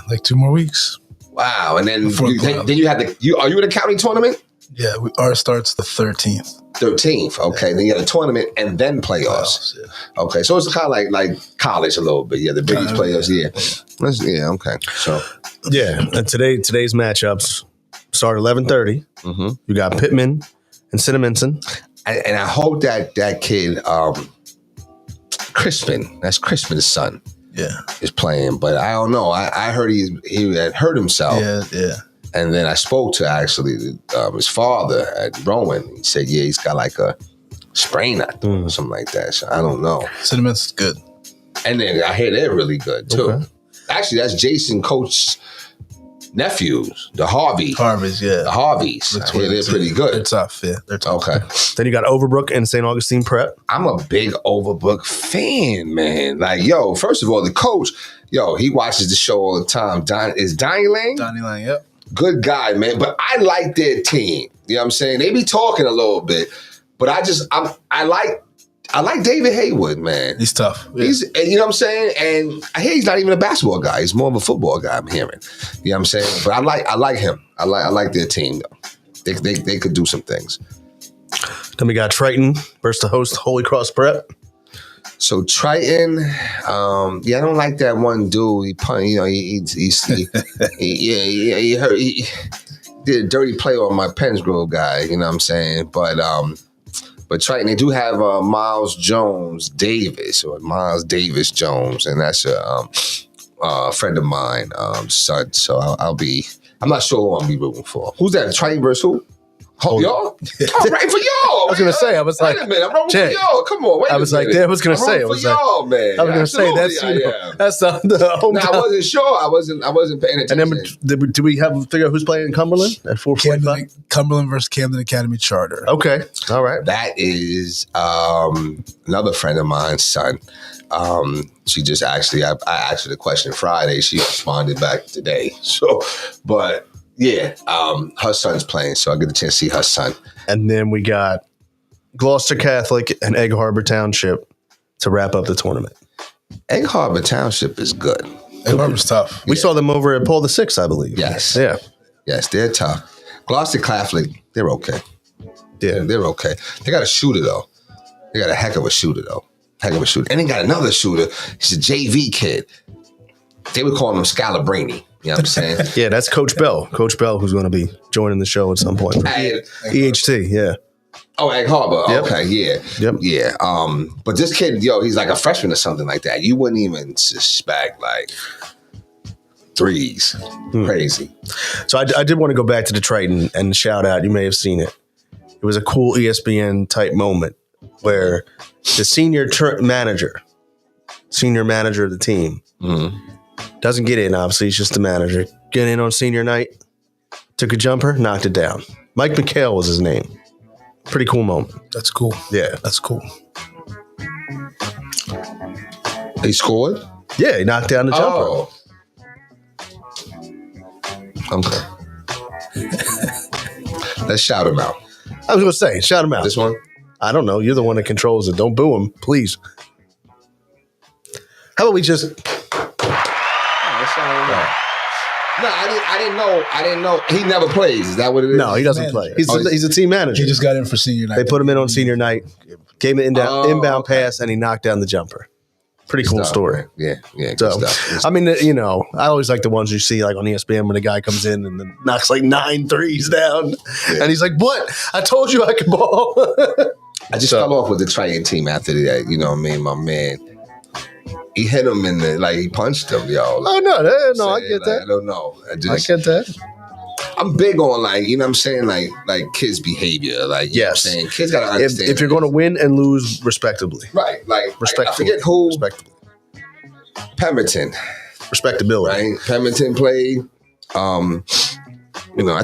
Like 2 more weeks. Wow. And then Before you have are you in a county tournament? Yeah, ours starts the 13th. 13th. Okay, then you have a tournament and then playoffs. Yeah. Okay, so it's kind of like college a little bit. Yeah, the Big East playoffs. Yeah. Okay. So Yeah, and today's matchups start 11:30. You got Pittman and Cinnaminson. and I hope that kid Crispin, that's Crispin's son, Yeah. is playing. But I don't know. I heard he had hurt himself. Yeah. And then I spoke to actually his father at Rowan. He said, yeah, he's got like a sprain, I think, or something like that. So I don't know. Cinnamin's good. And then I hear they're really good too. Okay. Actually, that's Jason Coach's nephews, the Harveys. Yeah. The Harveys. I hear they're pretty They're good. tough. Yeah, they're tough. Okay. Then you got Overbrook and St. Augustine Prep. I'm a big Overbrook fan, man. Like, yo, first of all, the coach, he watches the show all the time. Is Donnie Lang? Donnie Lang, yep. Good guy, man. But I like their team. You know what I'm saying? They be talking a little bit, but I like David Haywood, man. He's tough. Yeah. He's, you know what I'm saying? And I hear he's not even a basketball guy. He's more of a football guy, I'm hearing. You know what I'm saying? But I like him. I like their team, though. They could do some things. Then we got Triton versus the host Holy Cross Prep. So Triton, I don't like that one dude. He did a dirty play on my Pensgrove guy. You know what I'm saying? But Triton, they do have Miles Davis Jones, and that's a friend of mine, son. So I'm not sure who I'll be rooting for. Who's that? Triton versus who? Y'all? I'm right for y'all. I was gonna say, I was like, wait a minute, I'm wrong for Jay, y'all. Come on, wait I was a like, minute. yeah, I was gonna I'm say, wrong I was for like, y'all, man. I was gonna say that's the hometown. No, I wasn't sure. I wasn't paying And attention. then do we have to figure out who's playing in Cumberland at 4:45? Cumberland versus Camden Academy Charter. Okay, all right. That is another friend of mine's son. She just actually, I asked her the question Friday. She responded back today. So, but yeah, her son's playing, so I get a chance to see her son. And then we got Gloucester Catholic and Egg Harbor Township to wrap up the tournament. Egg Harbor Township is good. Egg Harbor's tough. We saw them over at Paul VI, I believe. Yes. Yeah. Yes, they're tough. Gloucester Catholic, they're okay. Yeah. They're okay. They got a shooter, though. They got a heck of a shooter, though. Heck of a shooter. And they got another shooter. He's a JV kid. They would call him Scalabrini. You know what I'm saying? Yeah, that's Coach Bell. Coach Bell, who's going to be joining the show at some point. EHT, yeah. Oh, Egg Harbor. Yep. Okay, yeah. Yep. Yeah. But this kid, he's like a freshman or something like that. You wouldn't even suspect, like, threes. Crazy. So I did want to go back to the Triton and shout out. You may have seen it. It was a cool ESPN type moment where the senior manager of the team, doesn't get in, obviously. He's just the manager. Get in on senior night, took a jumper, knocked it down. Mike McHale was his name. Pretty cool moment. That's cool. Yeah. That's cool. He scored? Yeah, he knocked down the jumper. Oh. Okay. Let's shout him out. I was going to say, shout him out. This one? I don't know. You're the one that controls it. Don't boo him, please. How about we just... No, I didn't know. He never plays. Is that what it is? No, he doesn't play. Manager. He's a team manager. He just got in for senior night. They put him in on senior night, gave him an inbound pass, and he knocked down the jumper. Pretty cool story. Man. Yeah, good So, stuff. I mean, I always like the ones you see like on ESPN when the guy comes in and then knocks like 9 threes down. And he's like, what? I told you I could ball. I just fell off with the Triton team after that. You know what I mean? My man, he hit him he punched him, yo. Oh, no, I get that. I don't know. I get that. I'm big on you know what I'm saying, like kids' behavior. Like, you know what I'm Yes. saying? Kids gotta understand. If you're going to win and lose respectably. right, like Respectfully. I forget who Respectably. Pemberton, Respectability. right? Pemberton played. I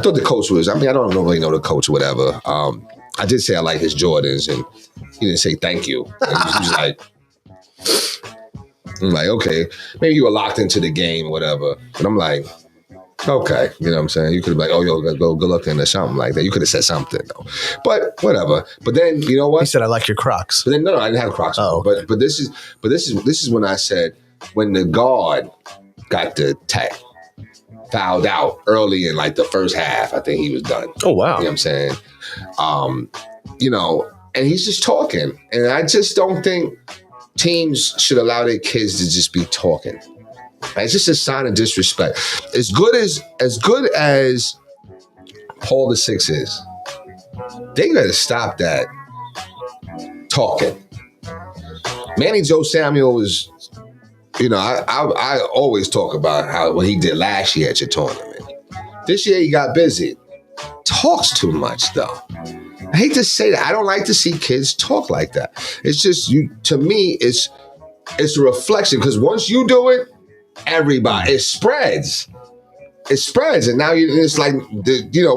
thought the coach was. I mean, I don't really know the coach or whatever. I did say I like his Jordans, and he didn't say thank you. And he was like, I'm like, okay, maybe you were locked into the game or whatever. And I'm like, okay, you know what I'm saying? You could have been like, oh, yo, go good looking or something like that. You could have said something though. But whatever. But then you know what? He said, I like your Crocs. But then no, I didn't have Crocs. Oh, Okay. But this is when I said when the guard got the tag. fouled out early in like the first half. I think he was done. Oh, wow. You know what I'm saying? You know, and he's just talking. And I just don't think teams should allow their kids to just be talking. It's just a sign of disrespect. As good as Paul VI is, they gotta stop that talking. Manny Joe Samuel was, you know, I always talk about what he did last year at your tournament. This year he got busy. Talks too much though. I hate to say that. I don't like to see kids talk like that. It's just to me, it's a reflection, because once you do it, everybody, it spreads. It spreads, and now it's like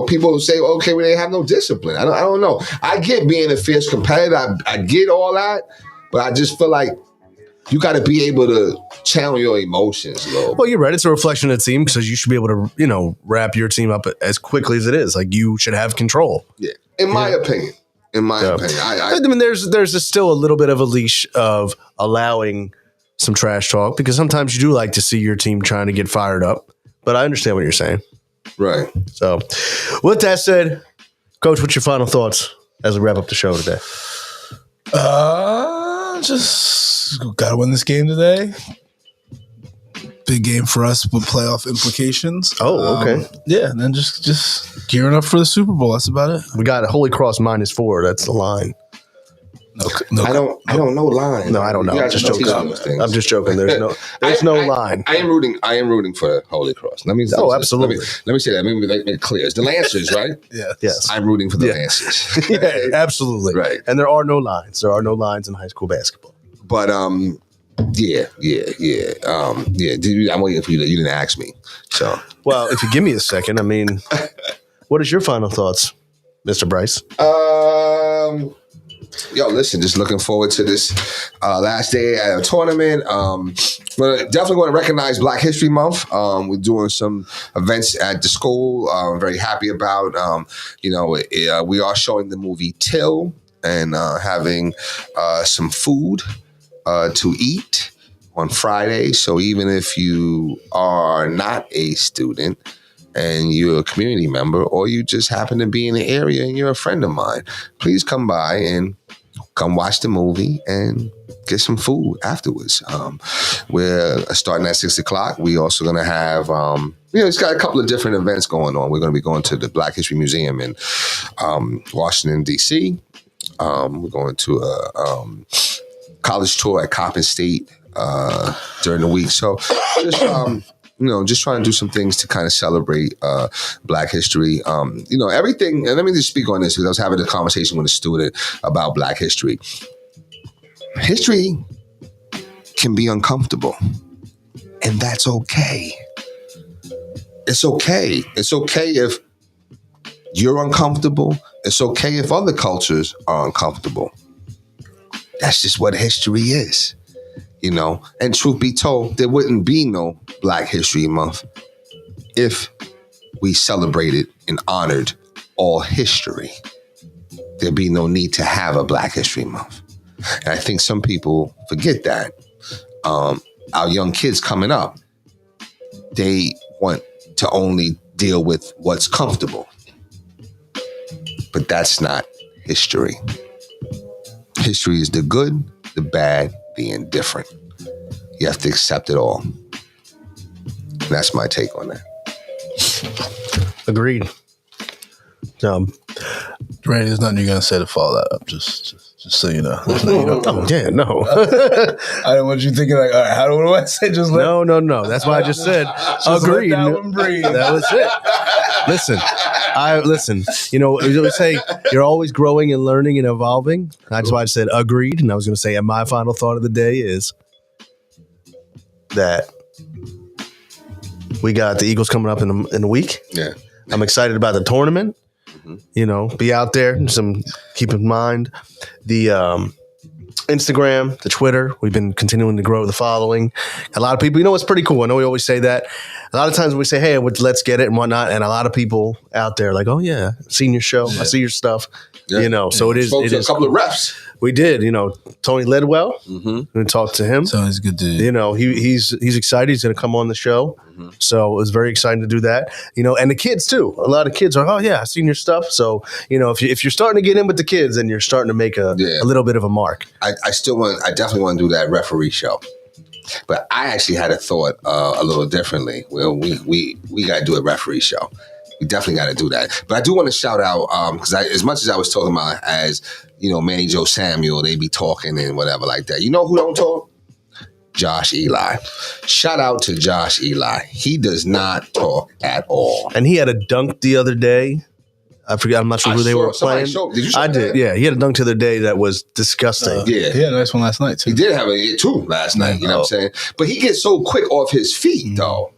people say, okay, well, they have no discipline. I don't know. I get being a fierce competitor. I get all that, but I just feel like you got to be able to channel your emotions a little. Well, you're right. It's a reflection of the team, because you should be able to, wrap your team up as quickly as it is. Like, you should have control. Yeah, in my opinion. I mean, there's still a little bit of a leash of allowing some trash talk, because sometimes you do like to see your team trying to get fired up. But I understand what you're saying. Right. So, with that said, Coach, what's your final thoughts as we wrap up the show today? Just gotta win this game today. Big game for us with playoff implications. Oh, okay. Yeah, and then just gearing up for the Super Bowl. That's about it. We got Holy Cross -4. That's the line. No, I don't know line. No, I don't know. I'm just joking. I'm just joking. There's no line. I am rooting for Holy Cross. Absolutely. Let me say that. Let me make it clear. It's the Lancers, right? Yeah. Yes. I'm rooting for the Lancers. Yeah, absolutely. Right. And there are no lines. There are no lines in high school basketball. But yeah. I'm waiting for you. You didn't ask me. So, well, if you give me a second, I mean, what is your final thoughts, Mr. Bryce? Yo, listen, just looking forward to this last day at a tournament. We're definitely going to recognize Black History Month. We're doing some events at the school. I'm very happy about. We are showing the movie Till and having some food to eat on Friday. So even if you are not a student and you're a community member, or you just happen to be in the area and you're a friend of mine, please come by and come watch the movie and get some food afterwards. We're starting at 6:00. We also going to have, it's got a couple of different events going on. We're going to be going to the Black History Museum in Washington, D.C. We're going to a college tour at Coppin State during the week. So just trying to do some things to kind of celebrate Black history. Everything, and let me just speak on this, because I was having a conversation with a student about Black history. History can be uncomfortable, and that's okay. It's okay. It's okay if you're uncomfortable. It's okay if other cultures are uncomfortable. That's just what history is. And truth be told, there wouldn't be no Black History Month if we celebrated and honored all history. There'd be no need to have a Black History Month. And I think some people forget that. Our young kids coming up, they want to only deal with what's comfortable. But that's not history. History is the good, the bad, the indifferent. You have to accept it all. That's my take on that. Agreed. Randy, there's nothing you're gonna say to follow that up. Just so you know. Oh yeah, no. I don't want you thinking like, all right, how do I say? Just no. That's why I just said agreed. That was it. Listen. We say you're always growing and learning and evolving. That's why I said agreed. And I was going to say, and my final thought of the day is that we got the Eagles coming up in a week. Yeah, I'm excited about the tournament. Be out there. Keep in mind the Instagram, the Twitter. We've been continuing to grow the following. A lot of people, it's pretty cool. I know we always say that. A lot of times we say, hey, let's get it and whatnot. And a lot of people out there are like, oh, yeah, I've seen your show. I see your stuff. Yeah. So it is. Spoke to a couple of refs. We did. Tony Ledwell. We talked to him. So he's good dude. He's excited. He's going to come on the show. So it was very exciting to do that. And the kids too. A lot of kids are, oh yeah, I've seen your stuff. So if you're starting to get in with the kids, then you're starting to make a little bit of a mark. I definitely want to do that referee show. But I actually had a thought a little differently. Well, we got to do a referee show. We definitely got to do that. But I do want to shout out because as much as I was talking about as Manny Joe Samuel, they be talking and whatever like that. You know who don't talk? Josh Eli. Shout out to Josh Eli. He does not talk at all. And he had a dunk the other day. I forgot. I'm not sure who they were playing. Did you show I that? did. Yeah, he had a dunk the other day that was disgusting. Yeah. He had a nice one last night too. He did have a two last night. You know what I'm saying? But he gets so quick off his feet though.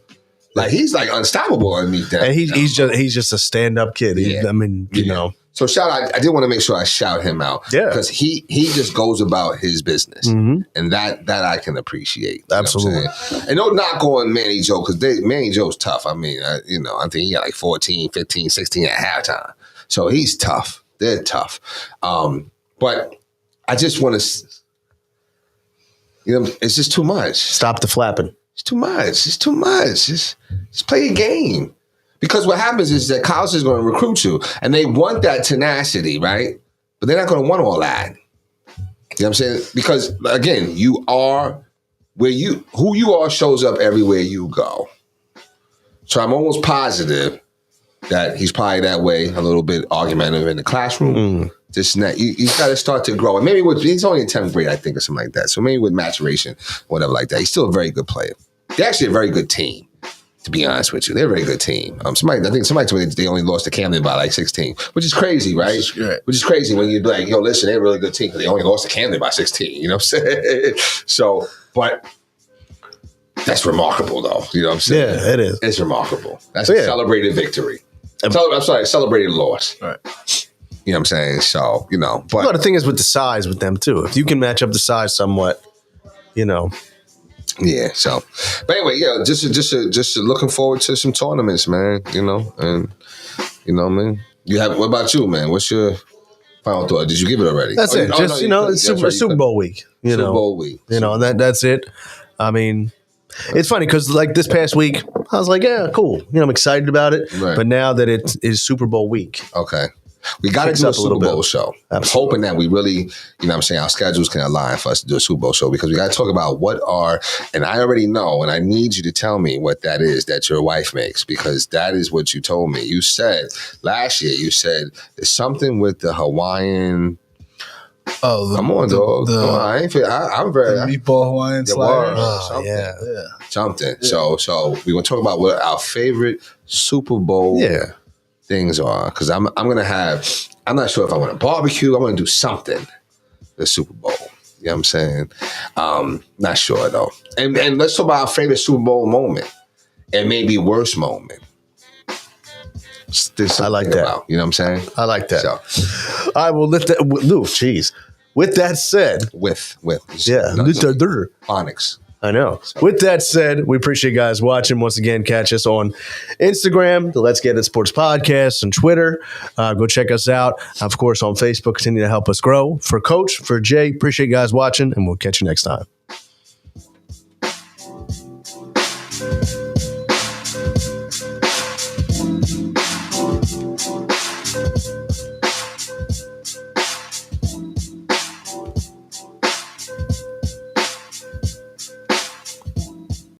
Like he's like unstoppable underneath that. And he's just a stand up kid. Yeah. So shout out! I did want to make sure I shout him out, because he just goes about his business, and that I can appreciate. Absolutely. And no knock on Manny Joe, because Manny Joe's tough. I mean, I think he got like 14, 15, 16 at halftime, so he's tough. They're tough. But I just want to, it's just too much. Stop the flapping. It's too much. It's too much. Just play a game. Because what happens is that college is going to recruit you, and they want that tenacity, right? But they're not going to want all that. You know what I'm saying? Because again, you are who you are shows up everywhere you go. So I'm almost positive that he's probably that way, a little bit argumentative in the classroom. This and that. You got to start to grow. And maybe he's only in 10th grade, I think, or something like that. So maybe with maturation, whatever like that, he's still a very good player. They're actually a very good team. To be honest with you, they're a very good team. I think somebody told me they only lost to Camden by like 16, which is crazy, right? Which is crazy when you're like, yo, listen, they're a really good team because they only lost to Camden by 16. You know what I'm saying? So, but that's remarkable, though. You know what I'm saying? Yeah, it is. It's remarkable. That's a celebrated victory. I'm sorry, celebrated loss. Right. You know what I'm saying? So, but Well, the thing is with the size with them too. If you can match up the size somewhat, Yeah. So, but anyway, just looking forward to some tournaments, man. Man. What about you, man? What's your final thought? Did you give it already? That's it. It's Super Bowl week. Super Bowl week. That's it. I mean, it's funny because like this past week, I was like, yeah, cool. I'm excited about it. Right. But now that it is Super Bowl week, Okay. We got to do a Super Bowl show. I'm hoping that we really, our schedules can align for us to do a Super Bowl show, because we got to talk about and I already know, and I need you to tell me what that is that your wife makes, because that is what you told me. You said last year, there's something with the Hawaiian. Oh, come on, dog. Come on. I'm very. The meatball Hawaiian sliders. Something. yeah. Something. Yeah. So we're going to talk about what our favorite Super Bowl things are, because I'm not sure if I want to barbecue. I want to do something the Super Bowl. You know what I'm saying? Not sure though. And let's talk about our favorite Super Bowl moment and maybe worst moment. I like that. About, you know what I'm saying? I like that. So, I will lift that. Jeez. With that said, Onyx. I know. With that said, we appreciate you guys watching. Once again, catch us on Instagram, the Let's Get It Sports Podcast, and Twitter. Go check us out. Of course, on Facebook, continue to help us grow. For Coach, for Jay, appreciate you guys watching, and we'll catch you next time.